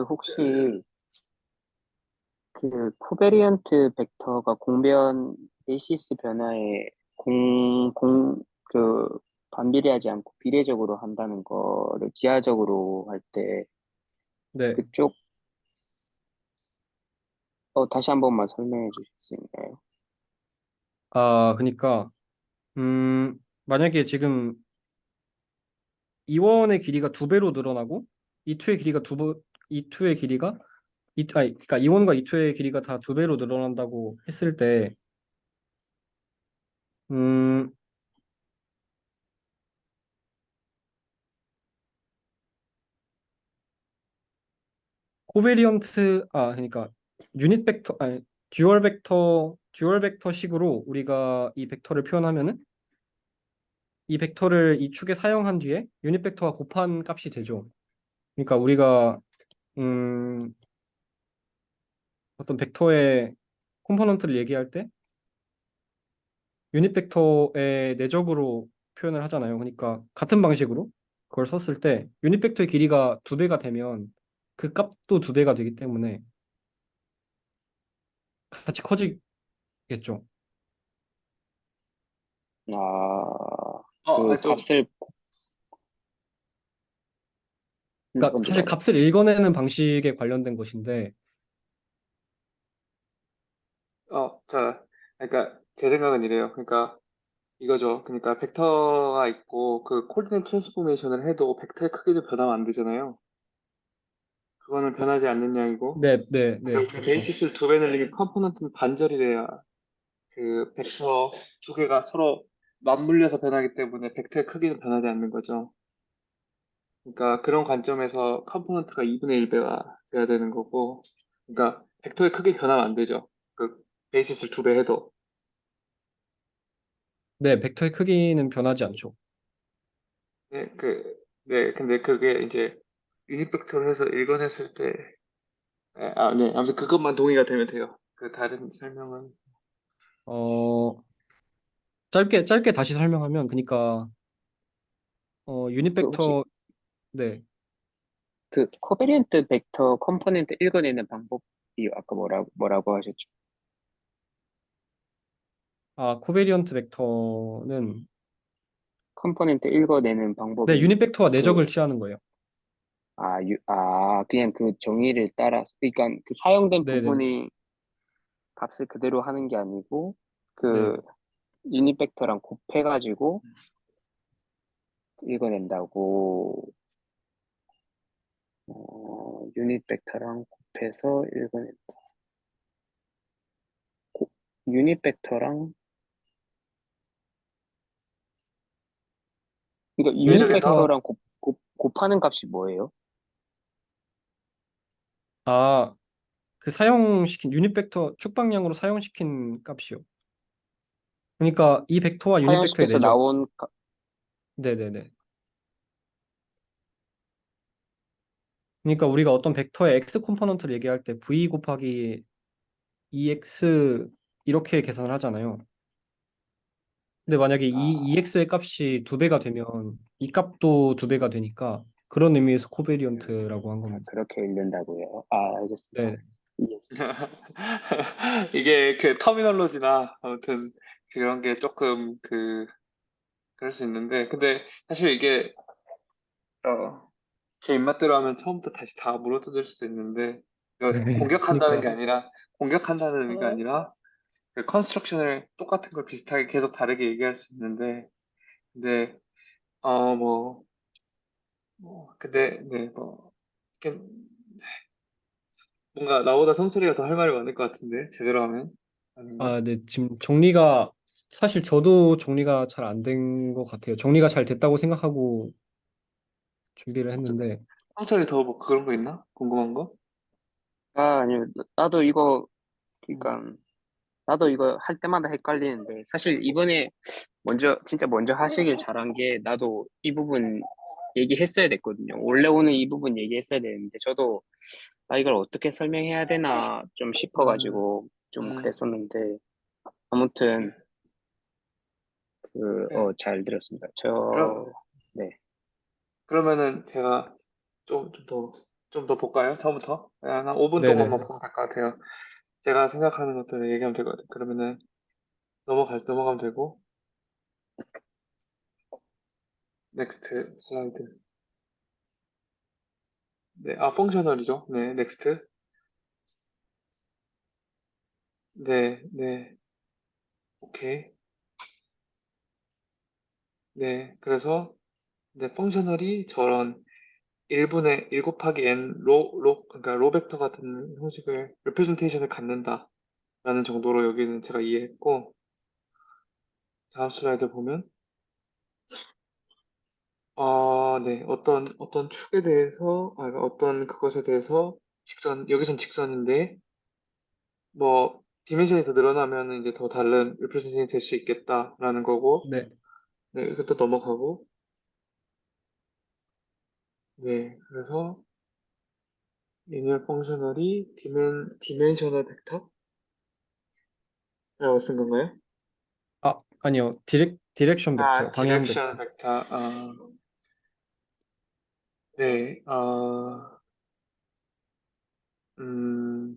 혹시 그 코베리언트 벡터가 공변 베이시스 변화에 그 반비례하지 않고 비례적으로 한다는 거를 기하적으로 할 때 네, 그쪽 다시 한 번만 설명해 주실 수 있나요? 그러니까 만약에 지금 이원의 길이가 두 배로 늘어나고 이투의 길이가 이투의 길이가 그러니까 이원과 이투의 길이가 다 두 배로 늘어난다고 했을 때, 음, 그러니까 유닛 벡터, 아니, 듀얼 벡터식으로 우리가 이 벡터를 표현하면은 이 벡터를 이 축에 사용한 뒤에 유닛 벡터와 곱한 값이 되죠. 그러니까 우리가 음, 어떤 벡터의 컴포넌트를 얘기할 때 유닛 벡터의 내적으로 표현을 하잖아요. 그러니까 같은 방식으로 그걸 썼을 때 유닛 벡터의 길이가 두 배가 되면 그 값도 두 배가 되기 때문에 같이 커지겠죠. 그 좀, 값을 그러니까 먼저 사실 말해. 값을 읽어내는 방식에 관련된 것인데, 자, 그러니까 제 생각은 이래요. 그러니까 이거죠. 그러니까 벡터가 있고 그 코디네이트 트랜스포메이션을 해도 벡터의 크기도 변하면 안 되잖아요. 그거는 변하지 않는 양이고 네, 네, 네, 그 그렇죠. 베이시스를 두 배 늘리면 컴포넌트는 반절이 돼야 그 벡터 두 개가 서로 맞물려서 변하기 때문에 벡터의 크기는 변하지 않는 거죠. 그러니까 그런 관점에서 컴포넌트가 2분의 1배가 돼야 되는 거고, 그러니까 벡터의 크기 변하면 안 되죠. 그 베이시스를 두 배 해도. 네, 벡터의 크기는 변하지 않죠. 네, 네, 근데 그게 이제 유닛 벡터로 해서 읽어냈을 때, 네, 아무튼 그것만 동의가 되면 돼요. 그 다른 설명은. 어, 짧게 다시 설명하면, 그러니까 유닛 그 혹시 벡터, 네, 그 코베리언트 벡터 컴포넌트 읽어내는 방법이 아까 뭐라고 하셨죠? 코베리언트 벡터는 컴포넌트 읽어내는 네, 방법이 유닛 벡터와 그 내적을 취하는 거예요. 그냥 그 정의를 따라서, 그러니까 그 사용된 네네네. 부분이 값을 그대로 하는 게 아니고, 그 네. 유닛 벡터랑 곱해가지고 읽어낸다고. 유닛 벡터랑 곱해서 읽어낸다. 곱- 유닛 벡터랑, 그러니까 유닛 여기저기서 벡터가 벡터랑 곱하는 값이 뭐예요? 아, 그 사용시킨 유닛 벡터 축방량으로 사용시킨 값이요. 그러니까 이 벡터와 유닛 벡터의 사형시켜서 내적. 나온 네네네. 그러니까 우리가 어떤 벡터의 x 컴포넌트를 얘기할 때 v 곱하기 2x 이렇게 계산을 하잖아요. 근데 만약에 이 아, 2x의 값이 두 배가 되면 이 값도 두 배가 되니까 그런 의미에서 코베리언트라고 한 겁니다. 그렇게 읽는다고요. 알겠습니다. 네. 이해했습니다. 이게 그 터미널로지나 아무튼 그런 게 조금 그럴 수 있는데 근데 사실 이게 제 입맛대로 하면 처음부터 다시 다 물어뜯을 수도 있는데 이거 네. 공격한다는 게 그러니까 아니라 공격한다는 의미가 아니라 그 컨스트럭션을 똑같은 걸 비슷하게 계속 다르게 얘기할 수 있는데 근데 뭐 근데 네뭐 뭔가 나보다 성수리가 더 할 말이 많을 것 같은데 제대로 하면 아닌가? 아, 네. 지금 정리가 사실 저도 정리가 잘 안 된 것 같아요. 정리가 잘 됐다고 생각하고 준비를 했는데 성철이 더 뭐 그런 거 있나? 궁금한 거? 아니요. 나도 이거, 음, 그러니까, 나도 이거 할 때마다 헷갈리는데, 사실 이번에 진짜 먼저 하시길 잘한 게, 나도 이 부분 얘기했어야 됐거든요. 원래 오늘 이 부분 얘기했어야 되는데, 저도, 이걸 어떻게 설명해야 되나 좀 음, 싶어가지고, 좀 음, 그랬었는데, 아무튼, 네. 잘 들었습니다. 그럼 네. 그러면은 제가 좀 더 볼까요? 처음부터 한 5분 동안만 네네. 보면 될 것 같아요. 제가 생각하는 것들을 얘기하면 될 것 같아요. 그러면은 넘어가면 되고 넥스트 슬라이드. 네, 펑셔널이죠. 네, 넥스트. 네, 네, 오케이. 네, 그래서 네, 펑셔널이 저런 1분의 1 곱하기 n 그러니까 로 벡터 같은 형식을 representation을 갖는다라는 정도로 여기는 제가 이해했고 다음 슬라이드 보면 네, 어떤 축에 대해서 그러니까 어떤 그것에 대해서 여기선 직선인데 뭐 디멘션이 더 늘어나면 이제 더 다른 representation이 될 수 있겠다라는 거고 네. 네, 이것도 넘어가고 네, 그래서 리니어 펑셔널이 디멘셔널 벡터라고 쓴 건가요? 아니요. 디렉션 벡터요. 방향 디렉션 벡터. 벡터. 네. 음,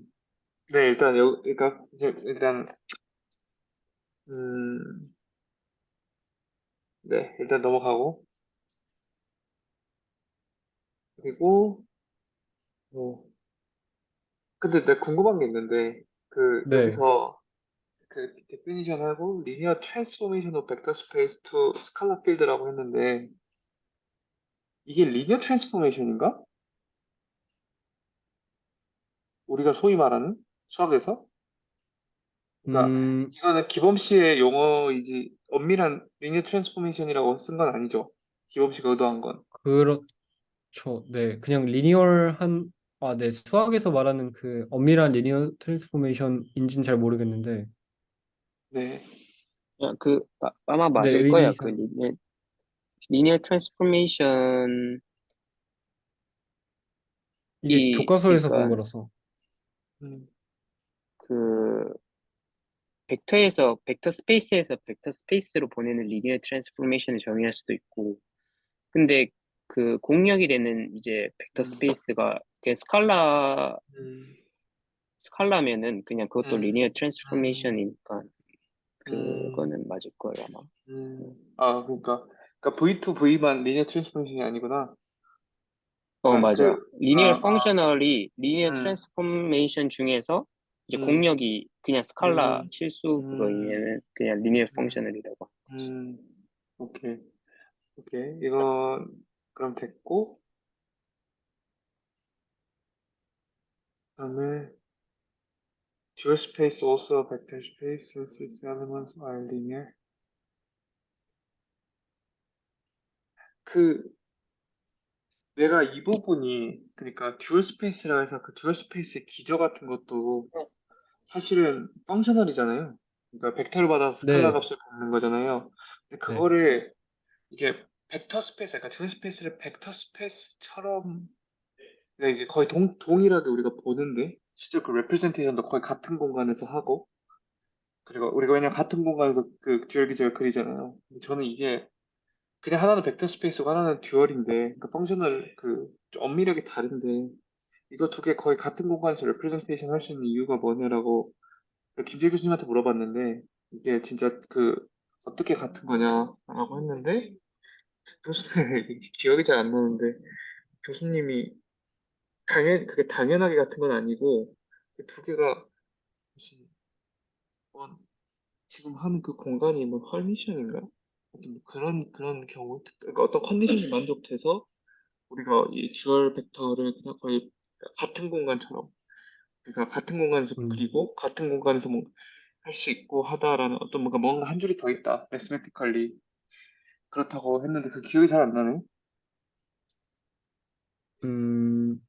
네, 그러니까 이제 일단 음, 네, 일단 넘어가고 그리고 뭐 근데 내가 궁금한 게 있는데 네. 여기서 그 데피니션하고 리니어 트랜스포메이션 오브 벡터 스페이스 투 스칼라 필드라고 했는데 이게 리니어 트랜스포메이션인가? 우리가 소위 말하는 수학에서? 그러니까 음, 이거는 기범 씨의 용어이지 엄밀한 리니어 트랜스포메이션이라고 쓴 건 아니죠. 기범 씨가 의도한 건. 네. 그냥 리니얼한 네. 수학에서 말하는 그 엄밀한 리니어 트랜스포메이션인지는 잘 모르겠는데 네. 그냥 아마 네, 맞을 거예요. 의미상 리니어 트랜스포메이션이, 이게 교과서에서 본 그러니까, 거라서. 음, 그, 벡터 스페이스로 보내는 리니어 트랜스포메이션을 정의할 수도 있고, 근데 그 공역이 되는 이제 벡터 음, 스페이스가 음, 스칼라면은 그냥 그것도 음, 리니어 음, 트랜스포메이션이니까 음, 그거는 맞을 거예요, 아마. 그러니까 V2 V만 리니어 트랜스포메이션이 아니구나. 아, 맞아. 리니어 아, 펑셔널이 리니어 음, 트랜스포메이션 중에서 이제 음, 공력이 그냥 스칼라 음, 실수 음, 그거이면은 그냥 리니어 음, 펑셔널이라고. 음, 오케이, 오케이. 이거, 그럼 됐고, 그다음에, dual space also a vector space since its elements are linear. 그, 내가 이 부분이, 그러니까 듀얼 스페이스라 해서 그 듀얼 스페이스의 기저 같은 것도 사실은 펑셔널이잖아요. 그러니까 벡터를 받아서 스칼라 네, 값을 받는 거잖아요. 근데 네. 그거를 이게 벡터 스페이스, 그러니까 듀얼 스페이스를 벡터 스페이스처럼 그러니까 이게 거의 동일하게 우리가 보는데 실제 그 레프레젠테이션도 거의 같은 공간에서 하고 그리고 우리가 왜냐면 같은 공간에서 그 듀얼 기저를 그리잖아요. 근데 저는 이게 그냥 하나는 벡터 스페이스고 하나는 듀얼인데 그러니까 펑셔널 그좀 엄밀하게 다른데 이거 두 개 거의 같은 공간에서 레프레젠테이션 할 수 있는 이유가 뭐냐라고 김재 교수님한테 물어봤는데 이게 진짜 그 어떻게 같은 거냐라고 했는데 교수님 기억이 잘 안 나는데 교수님이 그게 당연하게 같은 건 아니고 그 두 개가 무슨 뭐 지금 하는 그 공간이 뭐 헐미션인가? 하여튼 뭐 그런 경우 그러니까 어떤 컨디션이 만족돼서 우리가 이 듀얼 벡터를 그냥 거의 같은 공간처럼 그러니까 같은 공간에서 음, 그리고 같은 공간에서 뭐 할 수 있고 하다라는 어떤 뭔가 한 줄이 더 있다. 매스메티컬리 그렇다고 했는데 그 기억이 잘 안 나네. 음,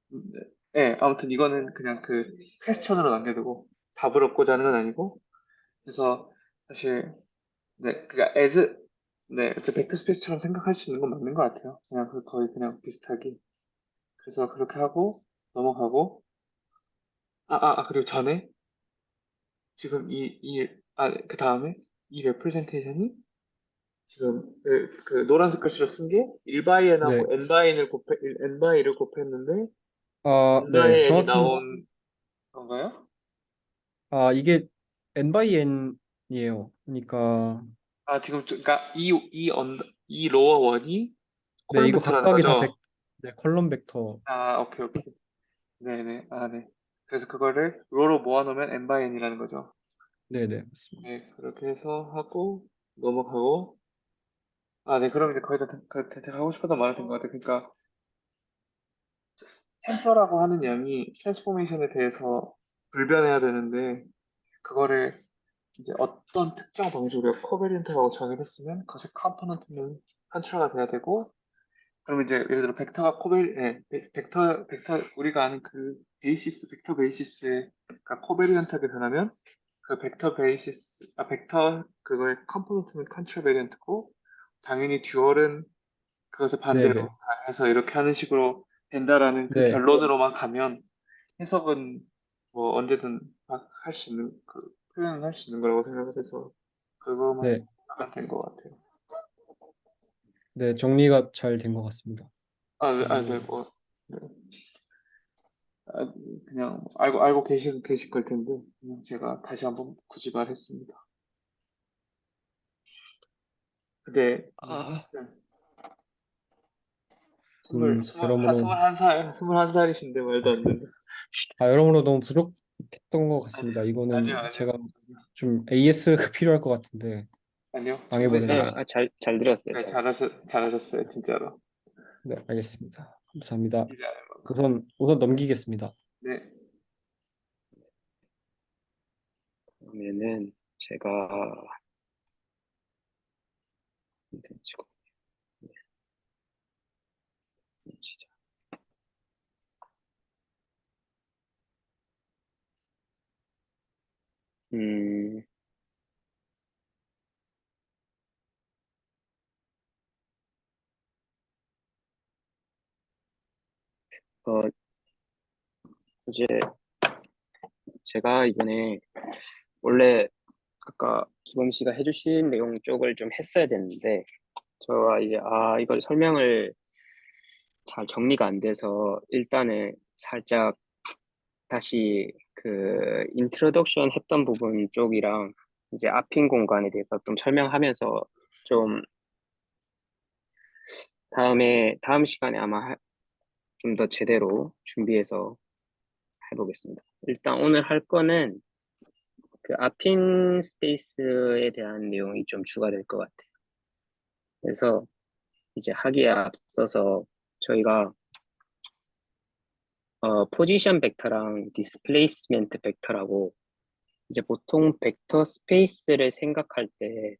네, 네, 아무튼 이거는 그냥 그 퀘스천으로 남겨두고 답을 얻고자 하는 건 아니고 그래서 사실 네, 그니까 네, 그 벡터 스페이스처럼 생각할 수 있는 건 맞는 것 같아요. 그냥 거의 그냥 비슷하게. 그래서 그렇게 하고 넘어가고 그리고 전에 지금 그 다음에 이 레프레젠테이션이 지금 그 노란색 글씨로 쓴 게 1바이n하고 네. n바이를 곱했는데 아, 네. n바이 n이 정확히, 나온 건가요? 이게 n by n이에요. 그러니까, 그러니까 이 로어 원이 네, 콜룸 이거 벡터라는 각각이 다 거죠? 네, 컬럼 벡터. 오케이, 오케이. 네네, 네. 그래서 그거를 로로 모아놓으면 n 바이 n이라는 거죠. 네, 네, 맞습니다. 네, 그렇게 해서 하고 넘어가고 네, 그럼 이제 거의 다 하고 싶었던 말은 된 것 같아요. 그러니까 템퍼라고 하는 양이 트랜스포메이션에 대해서 불변해야 되는데 그거를 이제 어떤 특정 방식으로 코베리언트라고 정의를 했으면 그것의 컴포넌트는 컨트롤가 돼야 되고 그럼 이제 예를 들어 벡터가 벡터 우리가 아는 그 벡터 베이시스가 코베리언트하게 변하면 그 벡터 그거의 컴포넌트는 컨트롤 베리언트고 당연히 듀얼은 그것을 네, 반대로 네, 다 해서 이렇게 하는 식으로 된다라는 그 네, 결론으로만 가면 해석은 뭐 언제든 막 할 수 있는 그 표현을 할 수 있는 거라고 생각을 해서 그거만 네, 하면 된 것 같아요. 네, 정리가 잘 된 것 같습니다. 네, 그, 뭐 네. 아, 그냥 알고 계실 걸 텐데 그냥 제가 다시 한번 굳이 말했습니다. 근데 아, 네. 여러모로, 21살이신데 말도 안 된다. 여러모로 너무 부족했던 것 같습니다. 아니요, 이거는 아니요. 제가 좀 AS가 필요할 것 같은데, 아니요. 충분히 망해버렸네요. 잘 들었어요. 네, 잘. 잘하셨어요, 진짜로. 네, 알겠습니다. 감사합니다. 기대하는 만큼. 우선 넘기겠습니다. 네, 그러면은 제가 콘텐츠고 시작. 음, 어, 이제 제가 이번에 원래 아까 기범 씨가 해주신 내용 쪽을 좀 했어야 됐는데 저가 이제 이걸 설명을 잘 정리가 안 돼서 일단은 살짝 다시 그 인트로덕션 했던 부분 쪽이랑 이제 앞핀 공간에 대해서 좀 설명하면서 좀 다음 시간에 아마 좀 더 제대로 준비해서 해보겠습니다. 일단 오늘 할 거는 그 아핀 스페이스에 대한 내용이 좀 추가될 것 같아요. 그래서 이제 하기에 앞서서 저희가 포지션 벡터랑 디스플레이스멘트 벡터라고 이제 보통 벡터 스페이스를 생각할 때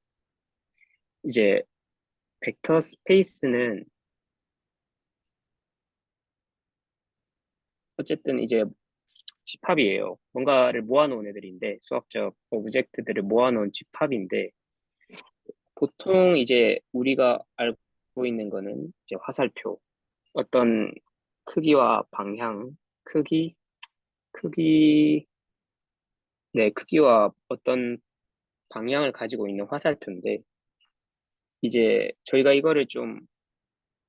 이제 벡터 스페이스는 어쨌든 이제 집합이에요. 뭔가를 모아놓은 애들인데 수학적 오브젝트들을 모아놓은 집합인데 보통 이제 우리가 알고 있는 거는 이제 화살표, 어떤 크기와 방향, 크기, 크기, 네, 크기와 어떤 방향을 가지고 있는 화살표인데 이제 저희가 이거를 좀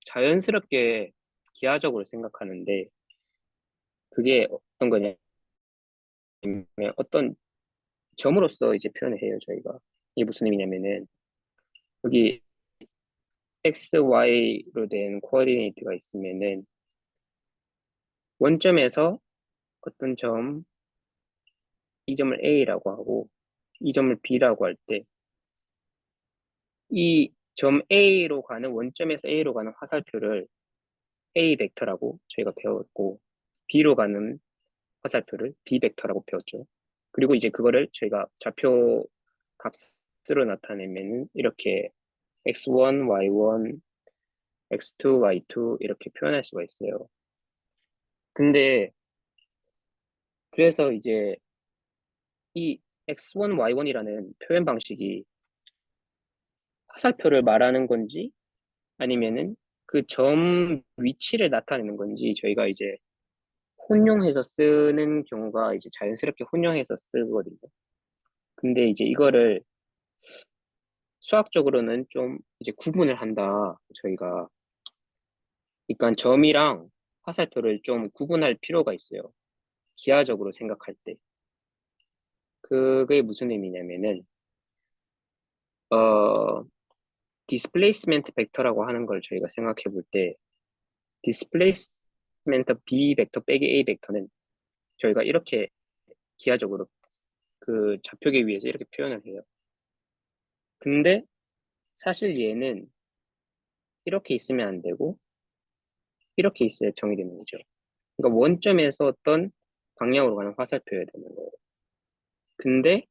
자연스럽게 기하적으로 생각하는데 그게 어떤 거냐면 어떤 점으로서 이제 표현을 해요, 저희가. 이게 무슨 의미냐면은 여기 x, y로 된 코어디네이트가 있으면은 원점에서 어떤 점, 이 점을 A라고 하고 이 점을 B라고 할 때 이 점 A로 가는 원점에서 A로 가는 화살표를 A 벡터라고 저희가 배웠고 B로 가는 화살표를 B 벡터라고 배웠죠. 그리고 이제 그거를 저희가 좌표 값으로 나타내면 이렇게 x1, y1, x2, y2 이렇게 표현할 수가 있어요. 근데 그래서 이제 이 x1, y1이라는 표현 방식이 화살표를 말하는 건지 아니면은 그 점 위치를 나타내는 건지 저희가 이제 혼용해서 쓰는 경우가 이제 자연스럽게 혼용해서 쓰거든요. 근데 이제 이거를 수학적으로는 좀 이제 구분을 한다. 저희가 그러니까 점이랑 화살표를 좀 구분할 필요가 있어요. 기하적으로 생각할 때. 그게 무슨 의미냐면은 어 디스플레이스멘트 벡터라고 하는 걸 저희가 생각해 볼 때 디스플레이스멘트 B 벡터 빼기 A 벡터는 저희가 이렇게 기하적으로 그 좌표계 위에서 이렇게 표현을 해요. 근데 사실 얘는 이렇게 있으면 안 되고 이렇게 있어야 정의되는 거죠. 그러니까 원점에서 어떤 방향으로 가는 화살표여야 되는 거예요. 근데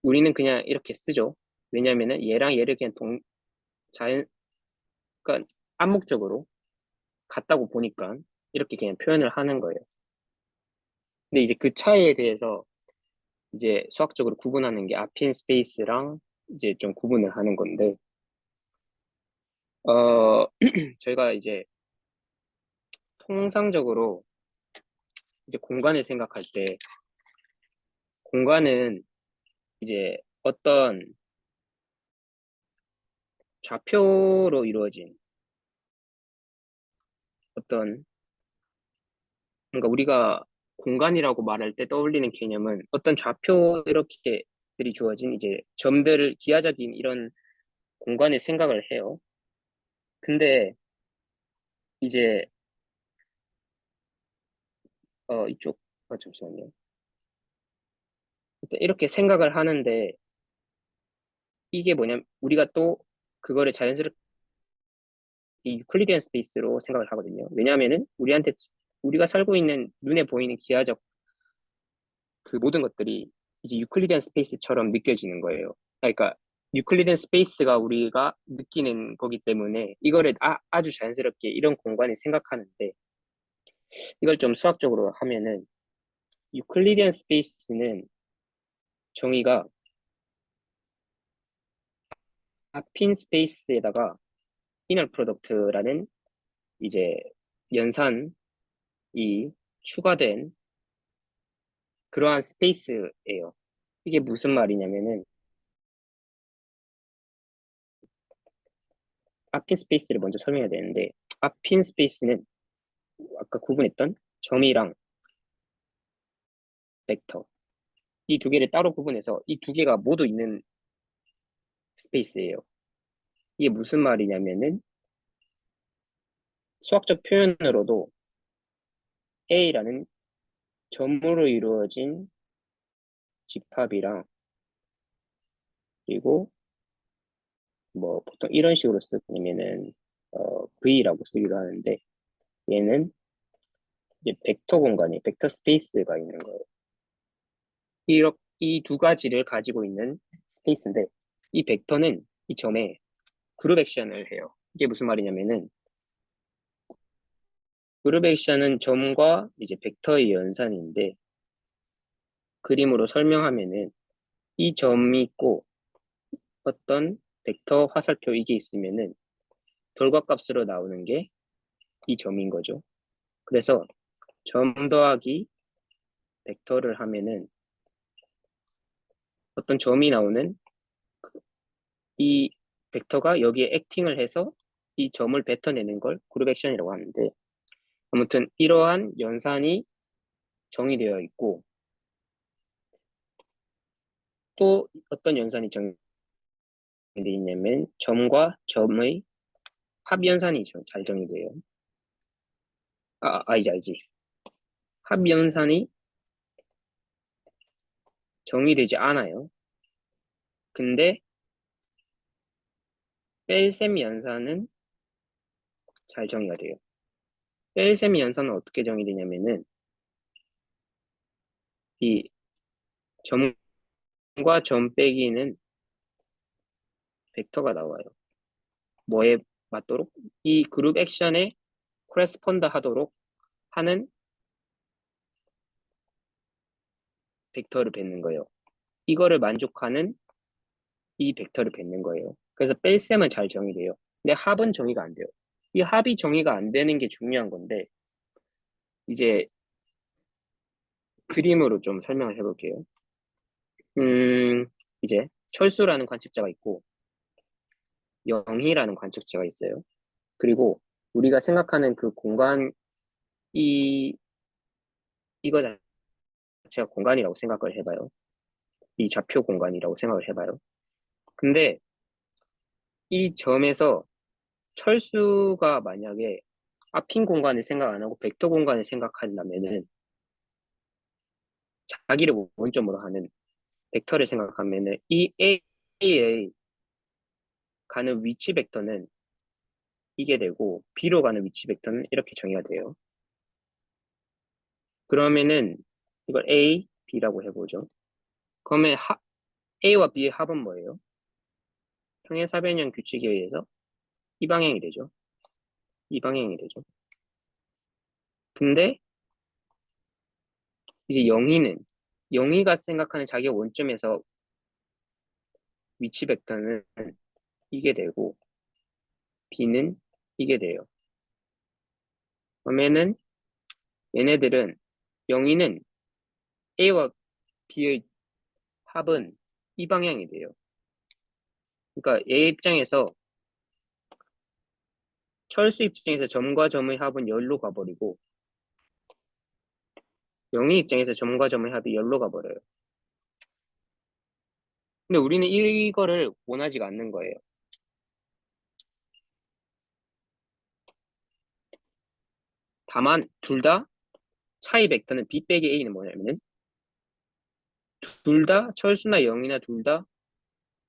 우리는 그냥 이렇게 쓰죠. 왜냐면은 얘랑 얘를 그냥 자연, 그러니까 암묵적으로 같다고 보니까 이렇게 그냥 표현을 하는 거예요. 근데 이제 그 차이에 대해서 이제 수학적으로 구분하는 게 아핀 스페이스랑 이제 좀 구분을 하는 건데, 저희가 이제 통상적으로 이제 공간을 생각할 때 공간은 이제 어떤 좌표로 이루어진 어떤 그러니까 우리가 공간이라고 말할 때 떠올리는 개념은 어떤 좌표 이렇게들이 주어진 이제 점들을 기하적인 이런 공간을 생각을 해요. 근데 이제 이쪽 잠시만요. 일단 이렇게 생각을 하는데 이게 뭐냐면 우리가 또 그거를 자연스럽게 이 유클리디안 스페이스로 생각을 하거든요. 왜냐하면은 우리가 살고 있는 눈에 보이는 기하적 그 모든 것들이 이제 유클리디안 스페이스처럼 느껴지는 거예요. 그러니까 유클리디안 스페이스가 우리가 느끼는 거기 때문에 이거를 아주 자연스럽게 이런 공간을 생각하는데 이걸 좀 수학적으로 하면은 유클리디안 스페이스는 정의가 아핀 스페이스에다가 이너 프로덕트라는 이제 연산이 추가된 그러한 스페이스예요. 이게 무슨 말이냐면은 아핀 스페이스를 먼저 설명해야 되는데 아핀 스페이스는 아까 구분했던 점이랑 벡터 이 두 개를 따로 구분해서 이 두 개가 모두 있는 스페이스예요. 이게 무슨 말이냐면은 수학적 표현으로도 A라는 점으로 이루어진 집합이랑 그리고 뭐 보통 이런 식으로 쓰면은 V라고 쓰기도 하는데 얘는 이제 벡터 공간이 벡터 스페이스가 있는 거예요. 이렇게 이 두 가지를 가지고 있는 스페이스인데 이 벡터는 이 점에 그룹 액션을 해요. 이게 무슨 말이냐면은 그룹 액션은 점과 이제 벡터의 연산인데 그림으로 설명하면은 이 점이 있고 어떤 벡터 화살표 이게 있으면은 결과값으로 나오는 게 이 점인 거죠. 그래서 점 더하기 벡터를 하면은 어떤 점이 나오는 이 벡터가 여기에 액팅을 해서 이 점을 뱉어내는 걸 그룹 액션이라고 하는데 아무튼 이러한 연산이 정의되어 있고 또 어떤 연산이 정의되어 있냐면 점과 점의 합연산이 잘 정의돼요. 알지. 합연산이 정의되지 않아요. 근데 뺄셈 연산은 잘 정의가 돼요. 뺄셈 연산은 어떻게 정의되냐면은 이 점과 점 빼기는 벡터가 나와요. 뭐에 맞도록? 이 그룹 액션에 코레스폰드 하도록 하는 벡터를 뱉는 거예요. 이거를 만족하는 이 벡터를 뱉는 거예요. 그래서 뺄셈은 잘 정의돼요. 근데 합은 정의가 안 돼요. 이 합이 정의가 안 되는 게 중요한 건데 이제 그림으로 좀 설명을 해볼게요. 이제 철수라는 관측자가 있고 영희라는 관측자가 있어요. 그리고 우리가 생각하는 그 공간 이 이거 자체가 공간이라고 생각을 해봐요. 이 좌표 공간이라고 생각을 해봐요. 근데 이 점에서 철수가 만약에 앞인 공간을 생각 안 하고 벡터 공간을 생각한다면은 자기를 원점으로 하는 벡터를 생각하면은 이 A에 가는 위치 벡터는 이게 되고 B로 가는 위치 벡터는 이렇게 정의가 돼요. 그러면은 이걸 A, B라고 해보죠. 그러면 A와 B의 합은 뭐예요? 평행사변형 규칙에 의해서 이 방향이 되죠. 이 방향이 되죠. 근데 이제 영희가 생각하는 자기 원점에서 위치 벡터는 이게 되고 B는 이게 돼요. 그러면은 얘네들은 영희는 A와 B의 합은 이 방향이 돼요. 그러니까 얘 입장에서 철수 입장에서 점과 점의 합은 열로 가버리고 영희 입장에서 점과 점의 합이 열로 가버려요. 근데 우리는 이거를 원하지가 않는 거예요. 다만 둘 다 차이 벡터는 B 빼기 A는 뭐냐면은 둘 다 철수나 영이나 둘 다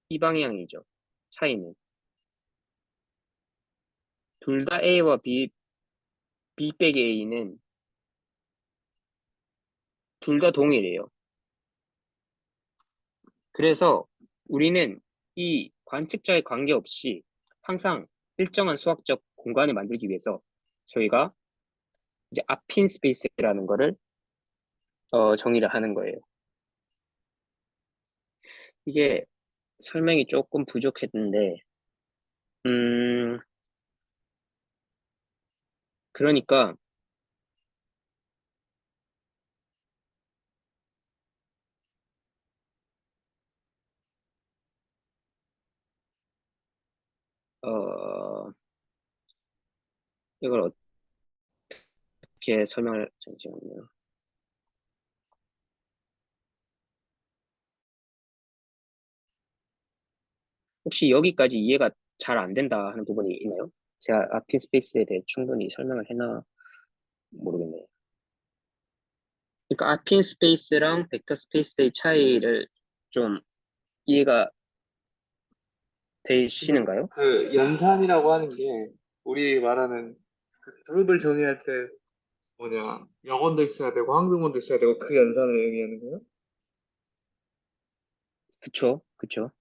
이 방향이죠. 차이는. 둘 다 A와 B 빼기 A는 둘 다 동일해요. 그래서 우리는 이 관측자에 관계없이 항상 일정한 수학적 공간을 만들기 위해서 저희가 이제 아핀 스페이스라는 거를 정의를 하는 거예요. 이게 설명이 조금 부족했는데, 음, 그러니까, 어, 이걸 어떻게 설명을, 잠시만요. 혹시 여기까지 이해가 잘 안 된다 하는 부분이 있나요? 제가 아핀 스페이스에 대해 충분히 설명을 했나 모르겠네요. 그러니까 아핀 스페이스랑 벡터 스페이스의 차이를 좀 이해가 그러니까 되시는가요? 그 연산이라고 하는 게 우리 말하는 그 그룹을 정의할 때 뭐냐 영혼도 있어야 되고 항등원도 있어야 되고 그 연산을 의미하는 거예요? 그쵸, 그쵸.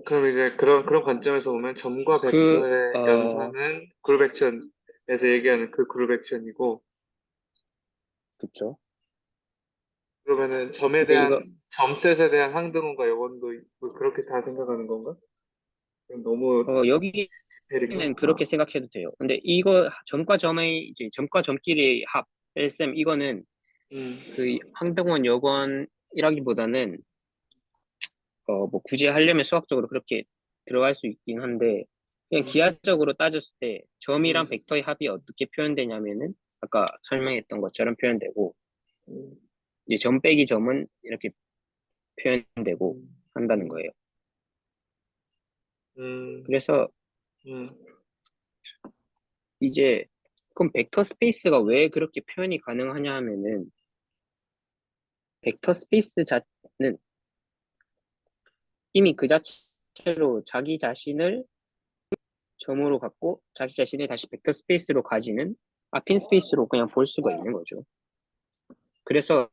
그럼 이제 그런 관점에서 보면 점과 그, 벡터의 연산은 그룹 액션에서 얘기하는 그 그룹 액션이고 그쵸. 그러면은 점에 근데 대한 이거, 점셋에 대한 항등원과 영혼도 뭐 그렇게 다 생각하는 건가? 그럼 너무 여기는 디테일인가? 그렇게 생각해도 돼요. 근데 이거 점과 점의, 이제 점과 점끼리의 합, LSM, 이거는 음, 그 항등원 여건이라기보다는, 뭐 굳이 하려면 수학적으로 그렇게 들어갈 수 있긴 한데, 그냥 기하적으로 따졌을 때 음, 점이랑 벡터의 합이 어떻게 표현되냐면은, 아까 설명했던 것처럼 표현되고, 음, 이제 점 빼기 점은 이렇게 표현되고 음, 한다는 음, 거예요. 음, 그래서 음, 이제 그럼 벡터 스페이스가 왜 그렇게 표현이 가능하냐 하면은 벡터 스페이스 자는 이미 그 자체로 자기 자신을 점으로 갖고 자기 자신을 다시 벡터 스페이스로 가지는 아핀 스페이스로 그냥 볼 수가 있는 거죠. 그래서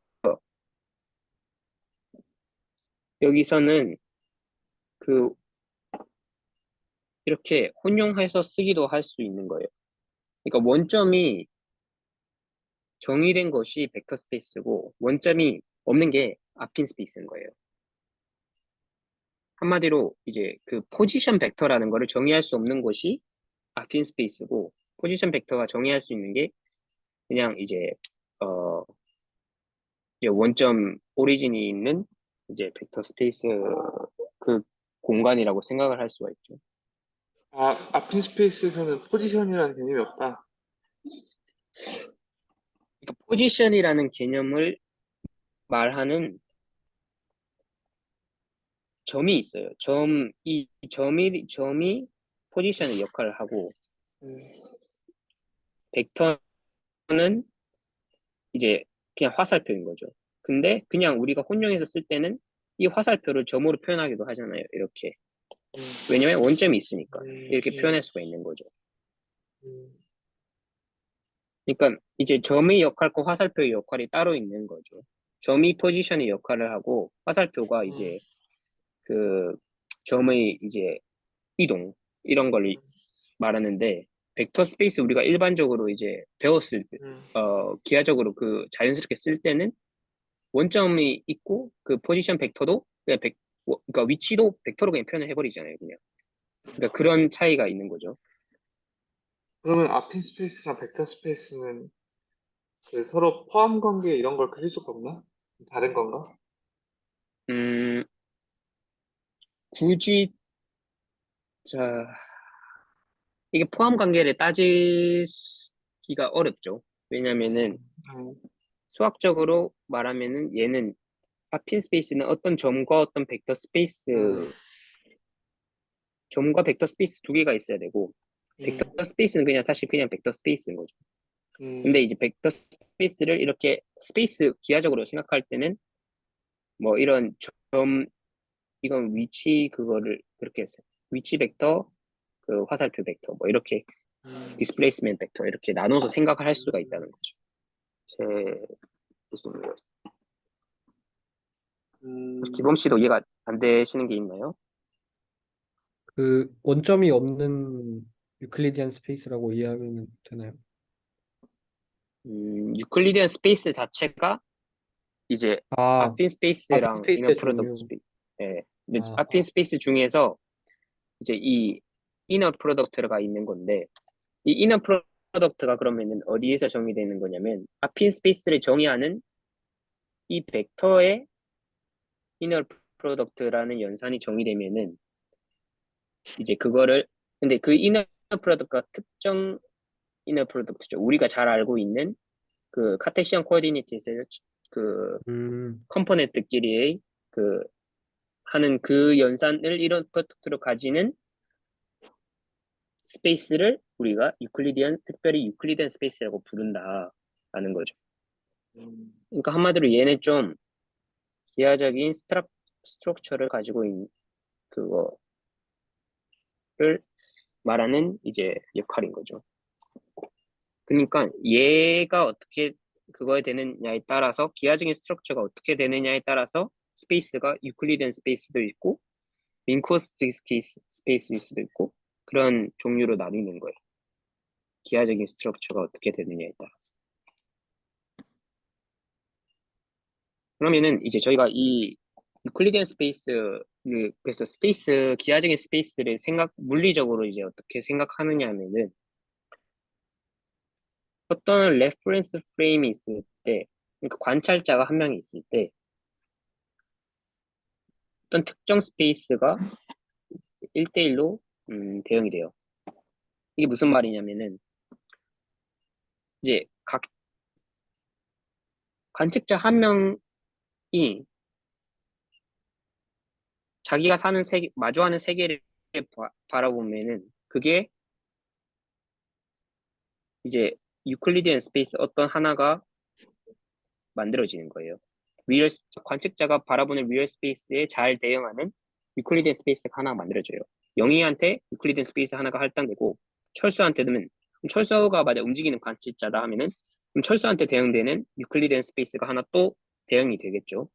여기서는 그 이렇게 혼용해서 쓰기도 할 수 있는 거예요. 그러니까 원점이 정의된 것이 벡터 스페이스고 원점이 없는 게 아핀 스페이스인 거예요. 한마디로 이제 그 포지션 벡터라는 거를 정의할 수 없는 것이 아핀 스페이스고 포지션 벡터가 정의할 수 있는 게 그냥 어 이제 원점 오리진이 있는 이제 벡터 스페이스 그 공간이라고 생각을 할 수가 있죠. 아, 아핀 스페이스에서는 포지션이라는 개념이 없다. 그러니까 포지션이라는 개념을 말하는 점이 있어요. 이 점이 포지션의 역할을 하고 음, 벡터는 이제 그냥 화살표인 거죠. 근데 그냥 우리가 혼용해서 쓸 때는 이 화살표를 점으로 표현하기도 하잖아요. 이렇게. 음, 왜냐면 원점이 있으니까. 음, 이렇게 표현할 수가 있는 거죠. 음, 그러니까 이제 점의 역할과 화살표의 역할이 따로 있는 거죠. 점이 포지션의 역할을 하고 화살표가 음, 이제 그 점의 이제 이동 이런 걸 말하는데 벡터 스페이스 우리가 일반적으로 이제 배웠을 때 음, 기하적으로 그 자연스럽게 쓸 때는 원점이 있고 그 포지션 벡터도 그냥 그러니까 위치도 벡터로 그냥 표현을 해버리잖아요, 그냥. 그러니까 그런 차이가 있는 거죠. 그러면 아핀 스페이스랑 벡터 스페이스는 그 서로 포함 관계 이런 걸 그릴 수가 없나? 다른 건가? 음, 굳이 자 이게 포함 관계를 따지기가 어렵죠. 왜냐면은 음, 수학적으로 말하면은 얘는 아핀 스페이스는 어떤 점과 어떤 벡터 스페이스 음, 점과 벡터 스페이스 두 개가 있어야 되고 벡터 음, 스페이스는 그냥 사실 그냥 벡터 스페이스인 거죠. 근데 음, 이제 벡터 스페이스를 이렇게 스페이스 기하적으로 생각할 때는 뭐 이런 점 이건 위치 그거를 그렇게 했어요. 위치 벡터 그 화살표 벡터 뭐 이렇게 음, 디스플레이스먼트 벡터 이렇게 나눠서 생각을 할 수가 있다는 거죠. 제 무슨 음, 기범 씨도 이해가 안 되시는 게 있나요? 그 원점이 없는 유클리디안 스페이스라고 이해하면 되나요? 유클리디언 스페이스 자체가 이제 아, 아핀 아핀 스페이스랑 이너 스페이스의 프로덕트 종류. 스페이스. 예. 근데 아, 아핀 스페이스 중에서 이제 이 이너 프로덕트가 있는 건데 이 이너 프로덕트가 그러면은 어디에서 정의되는 거냐면 아핀 스페이스를 정의하는 이 벡터의 이너 프로덕트라는 연산이 정의되면은 이제 그거를 근데 그 이너 프로덕트가 특정 이너 프로덕트죠. 우리가 잘 알고 있는 그 카테시안 코오디네이트에서 그 음, 컴포넌트끼리의 그 하는 그 연산을 이런 프로덕트로 가지는 스페이스를 우리가 특별히 유클리디안 스페이스라고 부른다라는 거죠. 그러니까 한마디로 얘는 좀 기하적인 스트럭처를 가지고 있는 그거를 말하는 이제 역할인 거죠. 그러니까 얘가 어떻게 그거에 되느냐에 따라서 기하적인 스트럭처가 어떻게 되느냐에 따라서 스페이스가 유클리디안 스페이스도 있고 민코스키 스페이스일 수도 있고 그런 종류로 나뉘는 거예요. 기하적인 스트럭처가 어떻게 되느냐에 따라서. 그러면은 이제 저희가 이 유클리디안 스페이스 그래서 기하적인 스페이스를 물리적으로 이제 어떻게 생각하느냐 하면은 어떤 레퍼런스 프레임이 있을 때 그러니까 관찰자가 한 명이 있을 때 어떤 특정 스페이스가 1대1로 대응이 돼요. 이게 무슨 말이냐면은 이제 각 관측자 한 명이 자기가 마주하는 세계를 바라보면은 그게 이제 유클리디안 스페이스 어떤 하나가 만들어지는 거예요. 관측자가 바라보는 리얼 스페이스에 잘 대응하는 유클리디안 스페이스가 하나 만들어져요. 영희한테 유클리디안 스페이스 하나가 할당되고 철수한테는 철수가 만약 움직이는 관측자다 하면은 그럼 철수한테 대응되는 유클리디안 스페이스가 하나 또 대응이 되겠죠.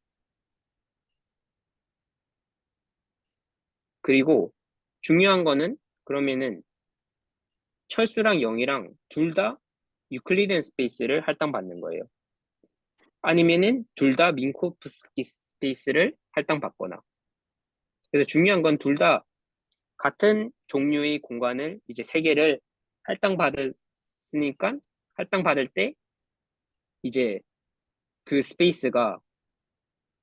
그리고 중요한 거는 그러면은 철수랑 영희랑 둘 다 유클리디안 스페이스를 할당받는 거예요. 아니면은 둘 다 민코프스키 스페이스를 할당받거나. 그래서 중요한 건 둘 다 같은 종류의 공간을 이제 세 개를 할당받았으니까 할당받을 때 이제 그 스페이스가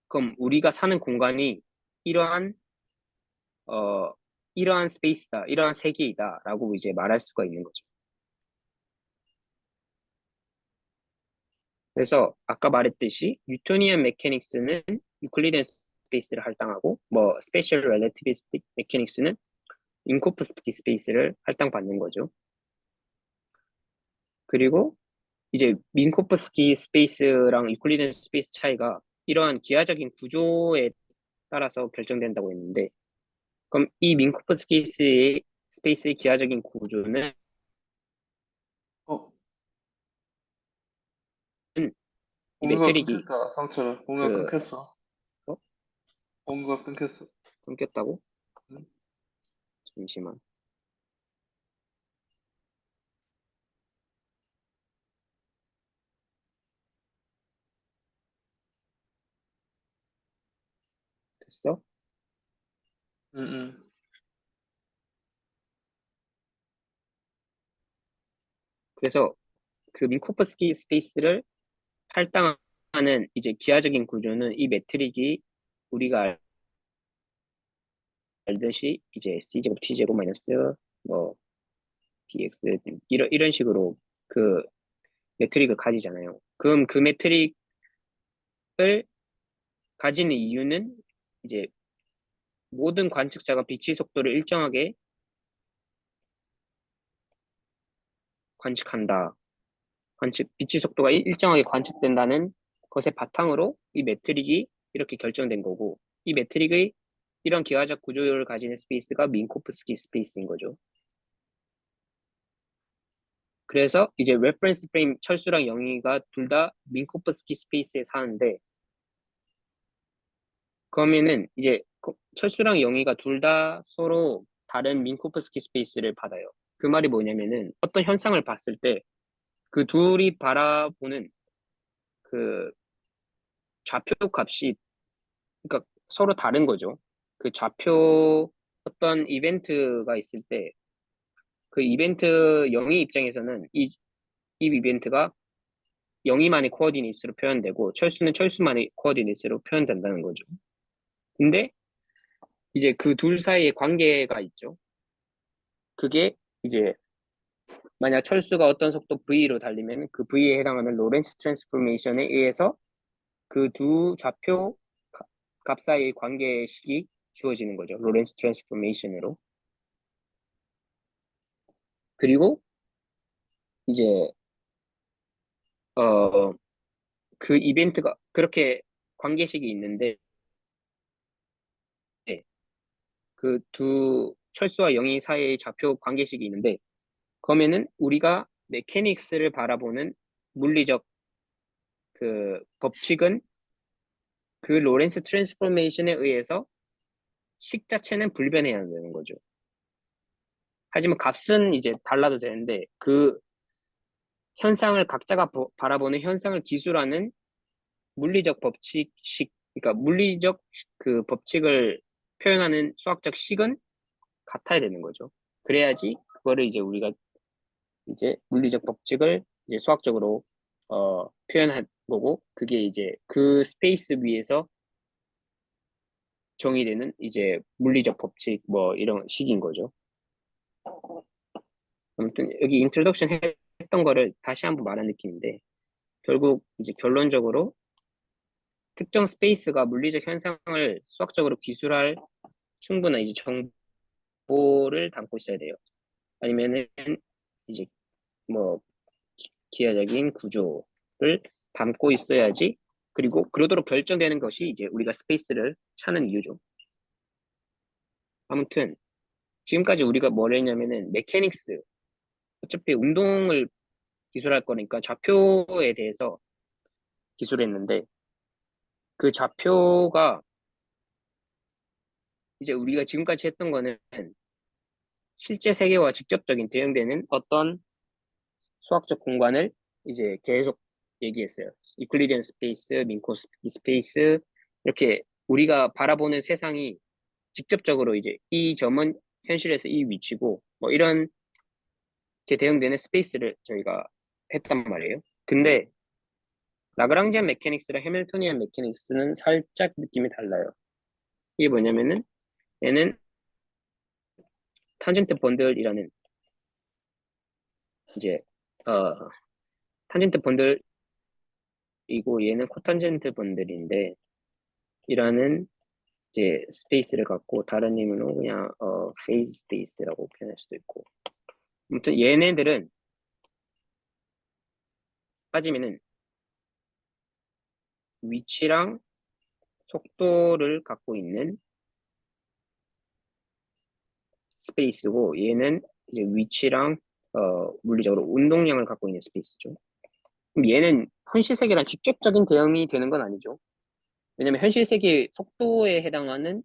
그럼 우리가 사는 공간이 이러한 어 이러한 스페이스다, 이러한 세계이다라고 이제 말할 수가 있는 거죠. 그래서 아까 말했듯이 뉴토니안 메케닉스는 유클리디안 스페이스를 할당하고 뭐 스페셜 렐래티비스틱 메케닉스는 인코프스키 스페이스를 할당받는 거죠. 그리고 이제 민코프스키 스페이스랑 유클리디안 스페이스 차이가 이러한 기하적인 구조에 따라서 결정된다고 했는데 그럼 이 민코프스키 스페이스의 기하적인 구조는 어, 이 공유가 매트릭이 끊겼다, 상철. 공유가 그 끊겼어. 어? 공유가 끊겼어. 끊겼다고? 응? 잠시만. 됐어? 응, 응. 그래서 그 민코프스키 스페이스를 할당하는 이제 기하적인 구조는 이 매트릭이 우리가 알듯이 이제 C제곱 T제곱 마이너스 뭐 DX 이런 식으로 그 매트릭을 가지잖아요. 그럼 그 매트릭을 가지는 이유는 이제 모든 관측자가 빛의 속도를 일정하게 관측한다. 빛의 속도가 일정하게 관측된다는 것의 바탕으로 이 매트릭이 이렇게 결정된 거고, 이 매트릭의 이런 기하적 구조를 가지는 스페이스가 민코프스키 스페이스인 거죠. 그래서 이제 레퍼런스 프레임 철수랑 영희가 둘 다 민코프스키 스페이스에 사는데, 그러면은 이제 철수랑 영희가 둘 다 서로 다른 민코프스키 스페이스를 받아요. 그 말이 뭐냐면은 어떤 현상을 봤을 때 그 둘이 바라보는 그 좌표 값이 그러니까 서로 다른 거죠. 그 좌표 어떤 이벤트가 있을 때 그 이벤트 영희 입장에서는 이 이벤트가 영희만의 코어디네이스로 표현되고 철수는 철수만의 코어디네이스로 표현된다는 거죠. 근데 이제 그 둘 사이의 관계가 있죠. 그게 이제 만약 철수가 어떤 속도 v로 달리면 그 v에 해당하는 로렌츠 트랜스포메이션에 의해서 그 두 좌표 값 사이의 관계식이 주어지는 거죠. 로렌츠 트랜스포메이션으로. 그리고 이제 어, 그 이벤트가 그렇게 관계식이 있는데 그 두 철수와 영희 사이의 좌표 관계식이 있는데 그러면은 우리가 메케닉스를 바라보는 물리적 그 법칙은 그 로렌스 트랜스포메이션에 의해서 식 자체는 불변해야 되는 거죠. 하지만 값은 이제 달라도 되는데 그 현상을 각자가 바라보는 현상을 기술하는 물리적 법칙식, 그러니까 물리적 그 법칙을 표현하는 수학적 식은 같아야 되는 거죠. 그래야지 그거를 이제 우리가 이제 물리적 법칙을 이제 수학적으로 표현한 거고 그게 이제 그 스페이스 위에서 정의되는 이제 물리적 법칙 뭐 이런 식인 거죠. 아무튼 여기 인트로덕션 했던 거를 다시 한번 말한 느낌인데 결국 이제 결론적으로 특정 스페이스가 물리적 현상을 수학적으로 기술할 충분한 이제 정보를 담고 있어야 돼요. 아니면은 이제 뭐 기하적인 구조를 담고 있어야지 그리고 그러도록 결정되는 것이 이제 우리가 스페이스를 찾는 이유죠. 아무튼 지금까지 우리가 뭘 했냐면은 메케닉스 어차피 운동을 기술할 거니까 좌표에 대해서 기술했는데 그 좌표가 이제 우리가 지금까지 했던 거는 실제 세계와 직접적인 대응되는 어떤 수학적 공간을 이제 계속 얘기했어요. 유클리디언 스페이스, 민코스키 스페이스 이렇게 우리가 바라보는 세상이 직접적으로 이제 이 점은 현실에서 이 위치고 뭐 이런 게 대응되는 스페이스를 저희가 했단 말이에요. 근데 라그랑지안 메케닉스랑 해밀토니안 메케닉스는 살짝 느낌이 달라요. 이게 뭐냐면은 얘는 탄젠트 번들이라는 이제 어 탄젠트 번들이고 얘는 코탄젠트 번들인데 이라는 이제 스페이스를 갖고 다른 이름으로 그냥 페이즈 스페이스라고 표현할 수도 있고 아무튼 얘네들은 빠지면은 위치랑 속도를 갖고 있는 스페이스고 얘는 이제 위치랑 물리적으로 운동량을 갖고 있는 스페이스죠. 그럼 얘는 현실 세계랑 직접적인 대응이 되는 건 아니죠. 왜냐면 현실 세계 속도에 해당하는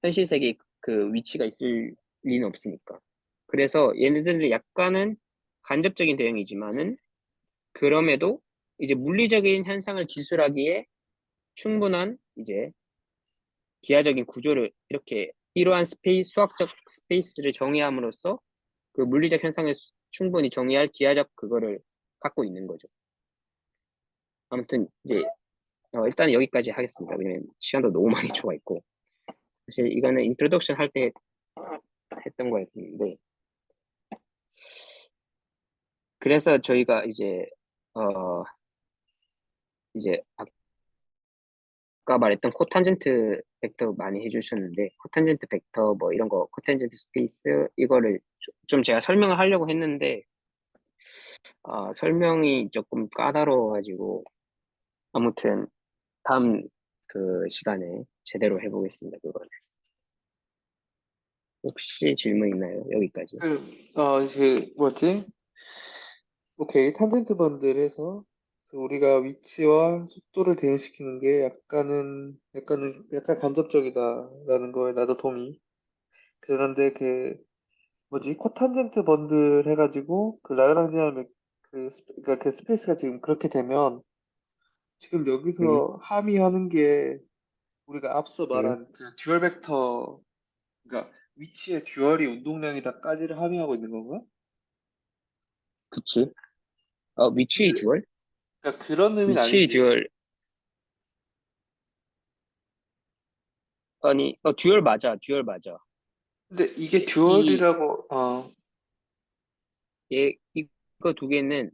현실 세계 그 위치가 있을 리는 없으니까. 그래서 얘네들은 약간은 간접적인 대응이지만은 그럼에도 이제 물리적인 현상을 기술하기에 충분한 이제 기하적인 구조를 이렇게 이러한 수학적 스페이스를 정의함으로써 그 물리적 현상을 충분히 정의할 기하적 그거를 갖고 있는 거죠. 아무튼 이제 일단 여기까지 하겠습니다. 왜냐면 시간도 너무 많이 초과 있고 사실 이거는 인트로덕션 할 때 했던 거였는데 그래서 저희가 어 이제 아까 말했던 코탄젠트 벡터 많이 해주셨는데 코탄젠트 벡터 뭐 이런 거 코탄젠트 스페이스 이거를 좀 제가 설명을 하려고 했는데 설명이 조금 까다로워가지고 아무튼 다음 그 시간에 제대로 해보겠습니다. 그거를 혹시 질문 있나요? 여기까지. 뭐지? 오케이. 탄젠트 번들에서 그 우리가 위치와 속도를 대응시키는 게 약간 간접적이다라는 거에 나도 동의. 그런데 뭐지? 코탄젠트 번들 해가지고 그 라그랑지안 그러니까 그 스페이스가 지금 그렇게 되면 지금 음, 여기서 함의하는 게 우리가 앞서 음, 말한 그 듀얼 벡터, 그러니까 위치의 듀얼이 운동량이다까지를 함의하고 있는 건가? 그치. 위치 근데 듀얼? 그러니까 그런 의미는 위치 아니지. 듀얼 아니 듀얼 맞아. 듀얼 맞아. 근데 이게 이 듀얼이라고 이거 두 개는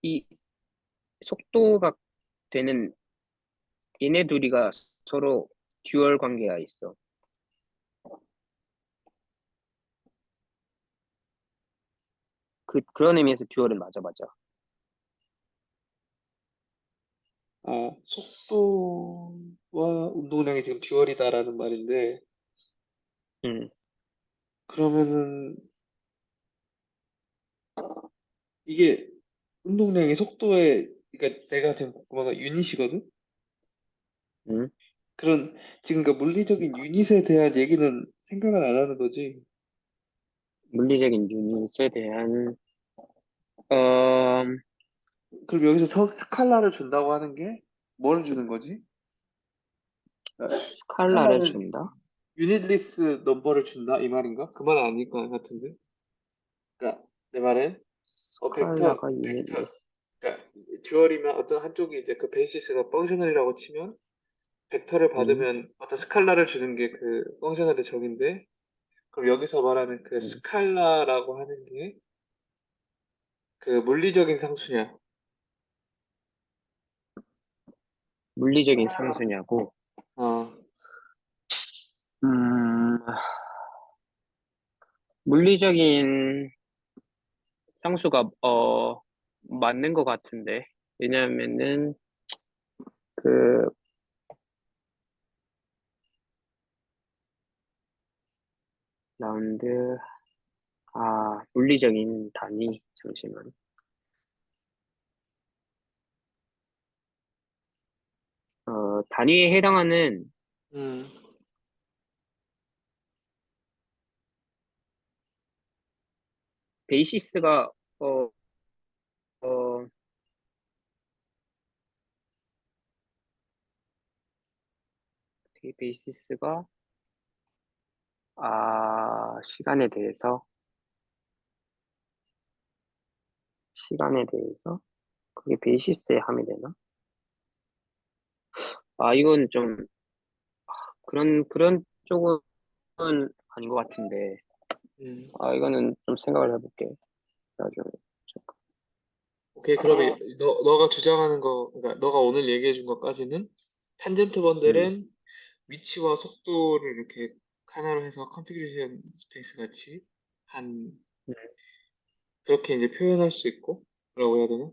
이 속도가 되는 얘네 둘이가 서로 듀얼 관계가 있어. 그런 의미에서 듀얼은 맞아, 맞아. 속도와 운동량이 지금 듀얼이다라는 말인데, 음, 그러면은 이게 운동량이 속도에, 그러니까 내가 지금 궁금한 건 유닛이거든? 음. 그런, 지금 그 물리적인 유닛에 대한 얘기는 생각은 안 하는 거지. 물리적인 유닛에 대한, 어, 그럼 여기서 스칼라를 준다고 하는 게 뭘 주는 거지? 그러니까 스칼라를 스칼라는 준다? 유닛리스 넘버를 준다? 이 말인가? 그 말은 아닐 것 같은데. 그러니까 내 말은, 스칼라가 벡터, 유닛. 그러니까 듀얼이면 어떤 한쪽이 이제 그 베이시스가 펑셔널이라고 치면 벡터를 음, 받으면 어떤 스칼라를 주는 게 그 펑셔널의 적인데, 그럼 여기서 말하는 그 음. 스칼라라고 하는 게 그 물리적인 상수냐? 물리적인 상수냐고. 어, 음, 물리적인 상수가, 맞는 것 같은데. 왜냐하면은, 그, 라운드, 물리적인 단위, 잠시만. 단위에 해당하는 음, 베이시스가, 어, 어, 되게 베이시스가, 시간에 대해서, 시간에 대해서, 그게 베이시스에 함이 되나? 이건 좀, 그런 쪽은 아닌 것 같은데. 음. 이거는 좀 생각을 해볼게. 나중에. 잠깐. 오케이, 그러면 너가 주장하는 거, 그러니까 너가 오늘 얘기해 준 것까지는 탄젠트 음, 번들은 위치와 속도를 이렇게 하나로 해서 컨피그레이션 스페이스 같이 한 음. 그렇게 이제 표현할 수 있고 뭐라고 해야 되나?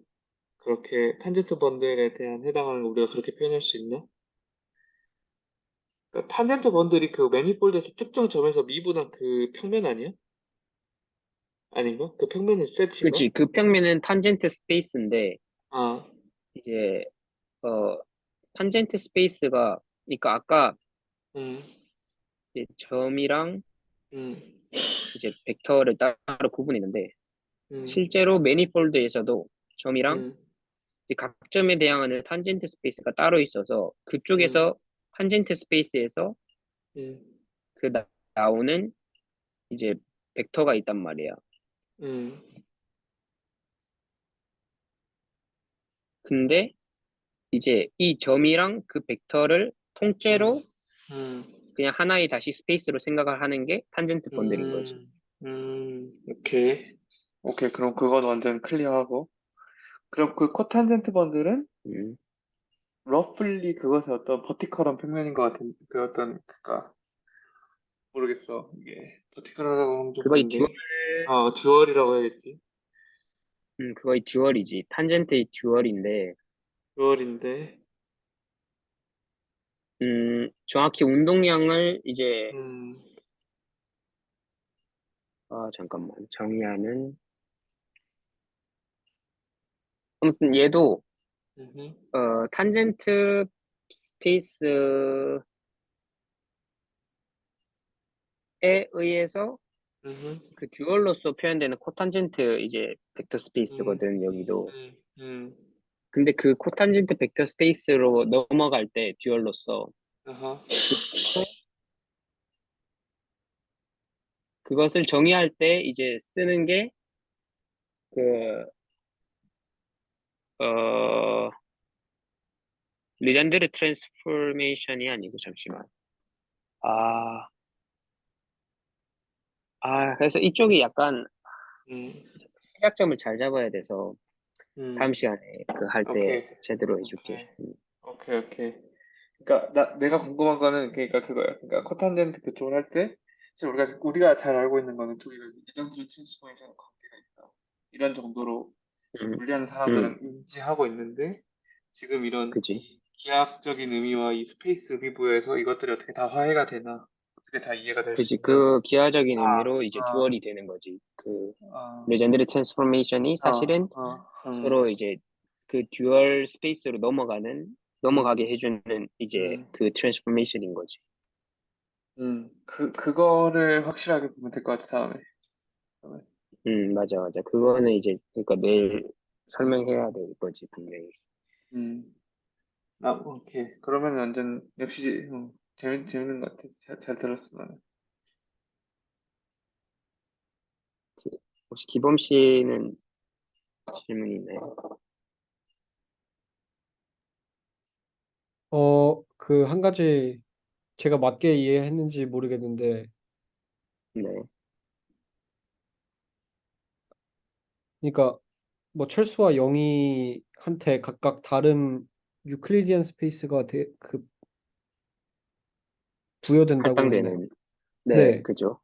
그렇게 탄젠트 번들에 대한 해당하는 거 우리가 그렇게 표현할 수 있나? 그러니까 탄젠트 번들이 그 매니폴드에서 특정 점에서 미분한 그 평면 아니야? 아닌가? 그 평면이 세트인가? 그치. 그 평면은 탄젠트 스페이스인데, 아, 이제, 어, 탄젠트 스페이스가, 그러니까 아까 음, 이제 점이랑 음, 이제 벡터를 따로 구분했는데, 음, 실제로 매니폴드에서도 점이랑 음, 이제 각 점에 대항하는 탄젠트 스페이스가 따로 있어서, 음, 그쪽에서 탄젠트 스페이스에서 음, 그 나오는 이제 벡터가 있단 말이야. 음, 근데 이제 이 점이랑 그 벡터를 음, 통째로 음. 그냥 하나의 다시 스페이스로 생각을 하는 게 탄젠트 번들인 거지. 오케이. 오케이, 그럼 그건 완전 클리어하고. 그럼 그 코탄젠트 번들은 음. 러플리 그것의 어떤 버티컬한 평면인 것 같은, 그 어떤, 그니까, 모르겠어. 이게, 버티컬하다고 하면 좀 그거의 듀얼, 그런데. 듀얼이라고 해야겠지. 그거의 듀얼이지. 탄젠트의 듀얼인데, 듀얼인데, 정확히 운동량을 이제, 음, 잠깐만, 정의하는. 아무튼 얘도, 음, 탄젠트 스페이스에 의해서 음, 그 듀얼로서 표현되는 코탄젠트 이제 벡터 음, 스페이스거든, 여기도. 음, 음, 근데 그 코탄젠트 벡터 스페이스로 넘어갈 때 듀얼로서 아하, 그것을 정의할 때 이제 쓰는 게 그, 어, 리잔드르 트랜스포메이션이 아니고 잠시만. 아, 그래서 이쪽이 약간 음, 시작점을 잘 잡아야 돼서 다음 음, 시간에 그 할 때 오케이, 제대로 해줄게. 오케이, 오케이. 그러니까 내가 궁금한 거는 그러니까 그거야. 그러니까 커탄젠트 그쪽을 할 때 지금 우리가 잘 알고 있는 거는 두 개가 리전트리 트랜스포메이션 관계가 있다. 이런 정도로 음, 물리하는 음, 사람들은 인지하고 있는데 지금 이런 그지. 이 기하학적인 의미와 이 스페이스 의미부여에서 이것들이 어떻게 다 화해가 되나, 어떻게 다 이해가 될 수 그지. 있나. 그 기하적인 아, 의미로 이제 듀얼이 되는 거지. 그 아, 레전드리 트랜스포메이션이 사실은 음, 서로 이제 그 듀얼 스페이스로 음, 넘어가게 해주는 이제 음, 그 트랜스포메이션인 거지. 그거를 확실하게 보면 될 것 같아, 다음에. 다음에. 맞아, 맞아. 그거는 이제 그러니까 내일 음, 설명해야 될 거지, 분명히. 음. 오케이. 그러면 완전, 역시, 재밌는 것 같아. 잘 들었어, 나는. 혹시 기범 씨는 질문 있나요? 그 한 가지 제가 맞게 이해했는지 모르겠는데, 네. 그러니까 뭐 철수와 영희한테 각각 다른 유클리디안 스페이스가 부여된다고 했나요? 할당되는, 네, 네. 그죠.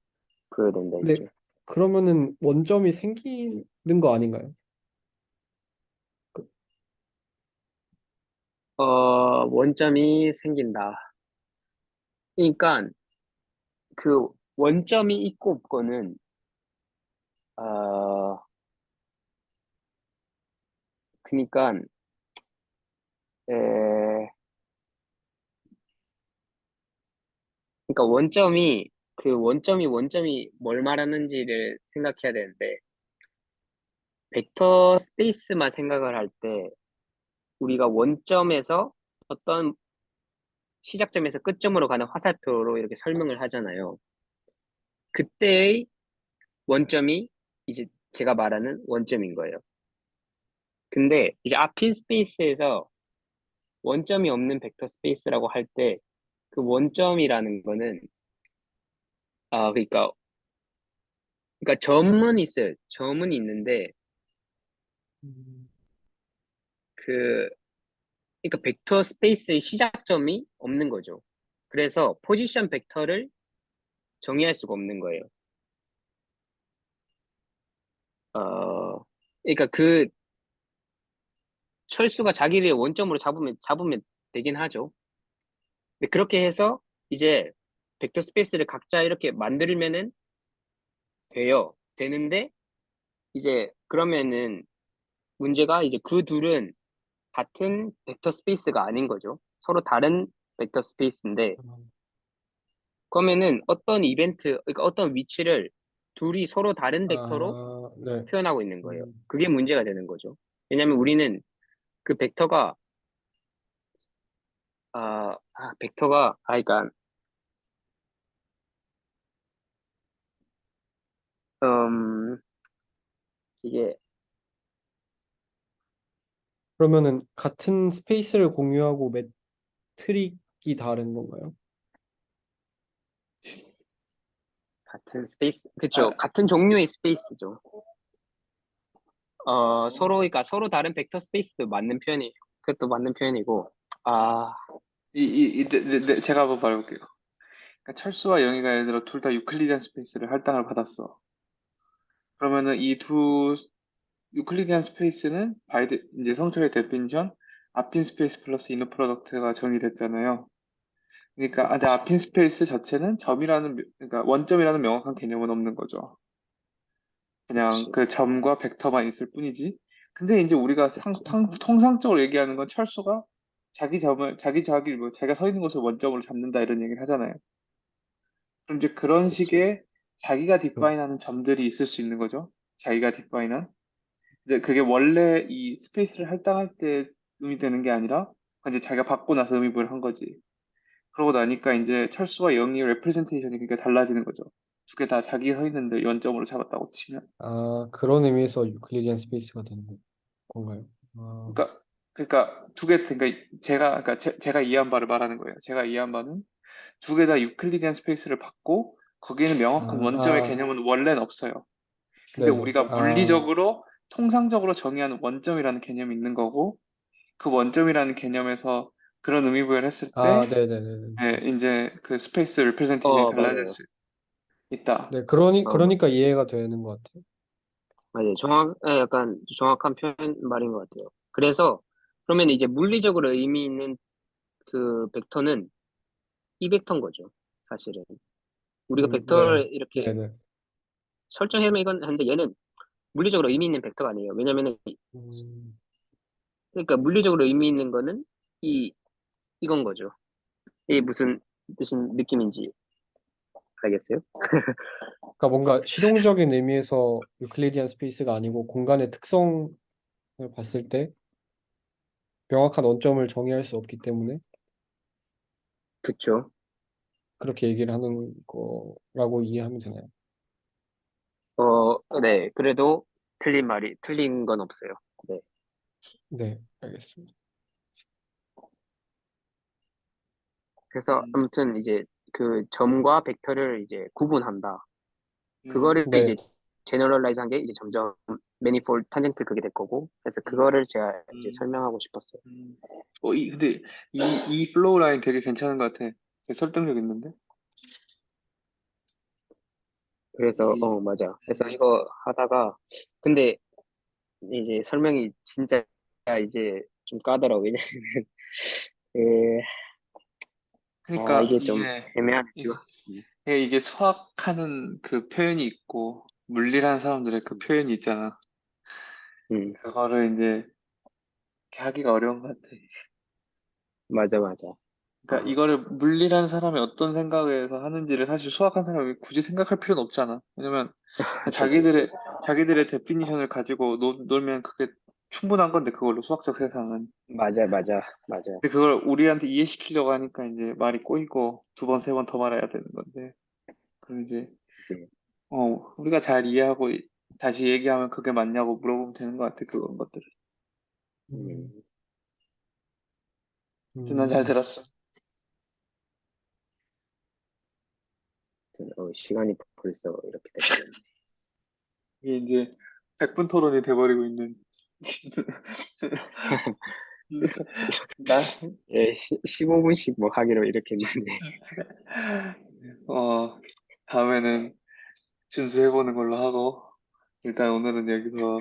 부여된다 근데 했죠. 그러면은 원점이 생기는 거 아닌가요? 그- 원점이 생긴다. 그러니까 그 원점이 있고 없고는, 어, 그러니까, 에, 그러니까 원점이 뭘 말하는지를 생각해야 되는데, 벡터 스페이스만 생각을 할 때, 우리가 원점에서 어떤 시작점에서 끝점으로 가는 화살표로 이렇게 설명을 하잖아요. 그때의 원점이 이제 제가 말하는 원점인 거예요. 근데 이제 아핀 스페이스에서 원점이 없는 벡터 스페이스라고 할 때 그 원점이라는 거는 그러니까 점은 있어요. 점은 있는데 음, 그 그러니까 벡터 스페이스의 시작점이 없는 거죠. 그래서 포지션 벡터를 정의할 수가 없는 거예요. 그러니까 그 철수가 자기를 원점으로 잡으면 되긴 하죠. 근데 그렇게 해서 이제 벡터 스페이스를 각자 이렇게 만들면은 돼요. 되는데 이제 그러면은 문제가 이제 그 둘은 같은 벡터 스페이스가 아닌 거죠. 서로 다른 벡터 스페이스인데 그러면은 어떤 그러니까 어떤 위치를 둘이 서로 다른 벡터로 네. 표현하고 있는 거예요. 음, 그게 문제가 되는 거죠. 왜냐면 우리는 그 벡터가 그러니까 음 이게 그러면은 같은 스페이스를 공유하고 매트릭이 다른 건가요? 같은 스페이스 그쵸 아, 같은 종류의 스페이스죠. 그러니까 서로 다른 벡터 스페이스도 맞는 편이에요. 그것도 맞는 편이고 아 제가 한번 말해볼게요. 그러니까 철수와 영희가 예를 들어 둘 다 유클리디안 스페이스를 할당을 받았어. 그러면은 이 두 유클리디안 스페이스는 이제 성철의 데피니션 앞인 스페이스 플러스 이너 프로덕트가 정의됐잖아요. 그러니까 근데 앞인 스페이스 자체는 그러니까 원점이라는 명확한 개념은 없는 거죠. 그냥 그치 그 점과 벡터만 있을 뿐이지. 근데 이제 우리가 그치 통상적으로 얘기하는 건 철수가 자기가 서 있는 곳을 원점으로 잡는다 이런 얘기를 하잖아요. 그럼 이제 그런 그치 식의 자기가 그, 디파인하는 점들이 있을 수 있는 거죠. 자기가 디파인한. 근데 그게 원래 이 스페이스를 할당할 때 의미 되는 게 아니라 그건 이제 자기가 받고 나서 의미부여를 한 거지. 그러고 나니까 이제 철수와 영의 레프레젠테이션이 그러니까 달라지는 거죠. 두 개 다 자기 서 있는데 원점으로 잡았다고 치면. 그런 의미에서 유클리디안 스페이스가 되는 건가요? 그러니까 그러니까 제가 이해한 바를 말하는 거예요. 제가 이해한 바는 두 개 다 유클리디안 스페이스를 받고 거기에는 명확한 원점의 개념은 원래는 없어요. 근데 네네. 우리가 물리적으로 통상적으로 정의하는 원점이라는 개념이 있는 거고 그 원점이라는 개념에서 그런 의미 부여를 했을 때 네네네. 이제 그 스페이스 리프레젠테이션이 달라질 맞아요 수 있다. 네, 맞아요 그러니까 이해가 되는 것 같아요. 맞아요. 약간 정확한 표현 말인 것 같아요. 그래서 그러면 이제 물리적으로 의미 있는 그 벡터는 이 벡터인 거죠. 사실은 우리가 네. 벡터를 이렇게 네네. 설정해놓은 하는데 얘는 물리적으로 의미 있는 벡터가 아니에요. 왜냐면은 음, 그러니까 물리적으로 의미 있는 거는 이 이건 거죠. 이게 무슨 뜻인 느낌인지 알겠어요? 그러니까 뭔가 실용적인 의미에서 유클리디안 스페이스가 아니고 공간의 특성을 봤을 때 명확한 원점을 정의할 수 없기 때문에 그쵸? 그렇게 얘기를 하는 거라고 이해하면 되나요? 네. 그래도 틀린 건 없어요. 네. 네, 알겠습니다. 그래서 음, 아무튼 이제 그 점과 벡터를 이제 구분한다. 그거를 네, 이제 제너럴라이즈 한 게 이제 점점 매니폴드 탄젠트 그게 될 거고. 그래서 음, 그거를 제가 이제 음, 설명하고 싶었어요. 음. 근데 이 플로우 라인 되게 괜찮은 것 같아. 되게 설득력 있는데? 그래서 이, 맞아. 그래서 이거 하다가 근데 이제 설명이 진짜 이제 좀 까다로워. 왜냐면 그, 그러니까 이게 좀 이게, 애매하네. 이게, 이게 수학하는 그 표현이 있고, 물리라는 사람들의 그 음, 표현이 있잖아. 음, 그거를 이제 하기가 어려운 것 같아. 맞아, 맞아. 그러니까 이거를 물리라는 사람이 어떤 생각에서 하는지를 사실 수학한 사람이 굳이 생각할 필요는 없잖아. 왜냐면 그치. 자기들의 데피니션을 가지고 놀면 그게 충분한 건데 그걸로 수학적 세상은. 맞아, 맞아, 맞아. 근데 그걸 우리한테 이해시키려고 하니까 이제 말이 꼬이고 두 번, 세 번 더 말해야 되는 건데. 그럼 이제 그치. 우리가 잘 이해하고 다시 얘기하면 그게 맞냐고 물어보면 되는 것 같아. 그런 것들을. 음, 음, 난 잘 알겠습니다. 들었어. 시간이 벌써 이렇게 돼버렸네. 이게 이제 100분 토론이 돼버리고 있는. 나, 예, 15분씩 뭐 하기로 이렇게 했는데. 어, 다음에는 준수해보는 걸로 하고, 일단 오늘은 여기서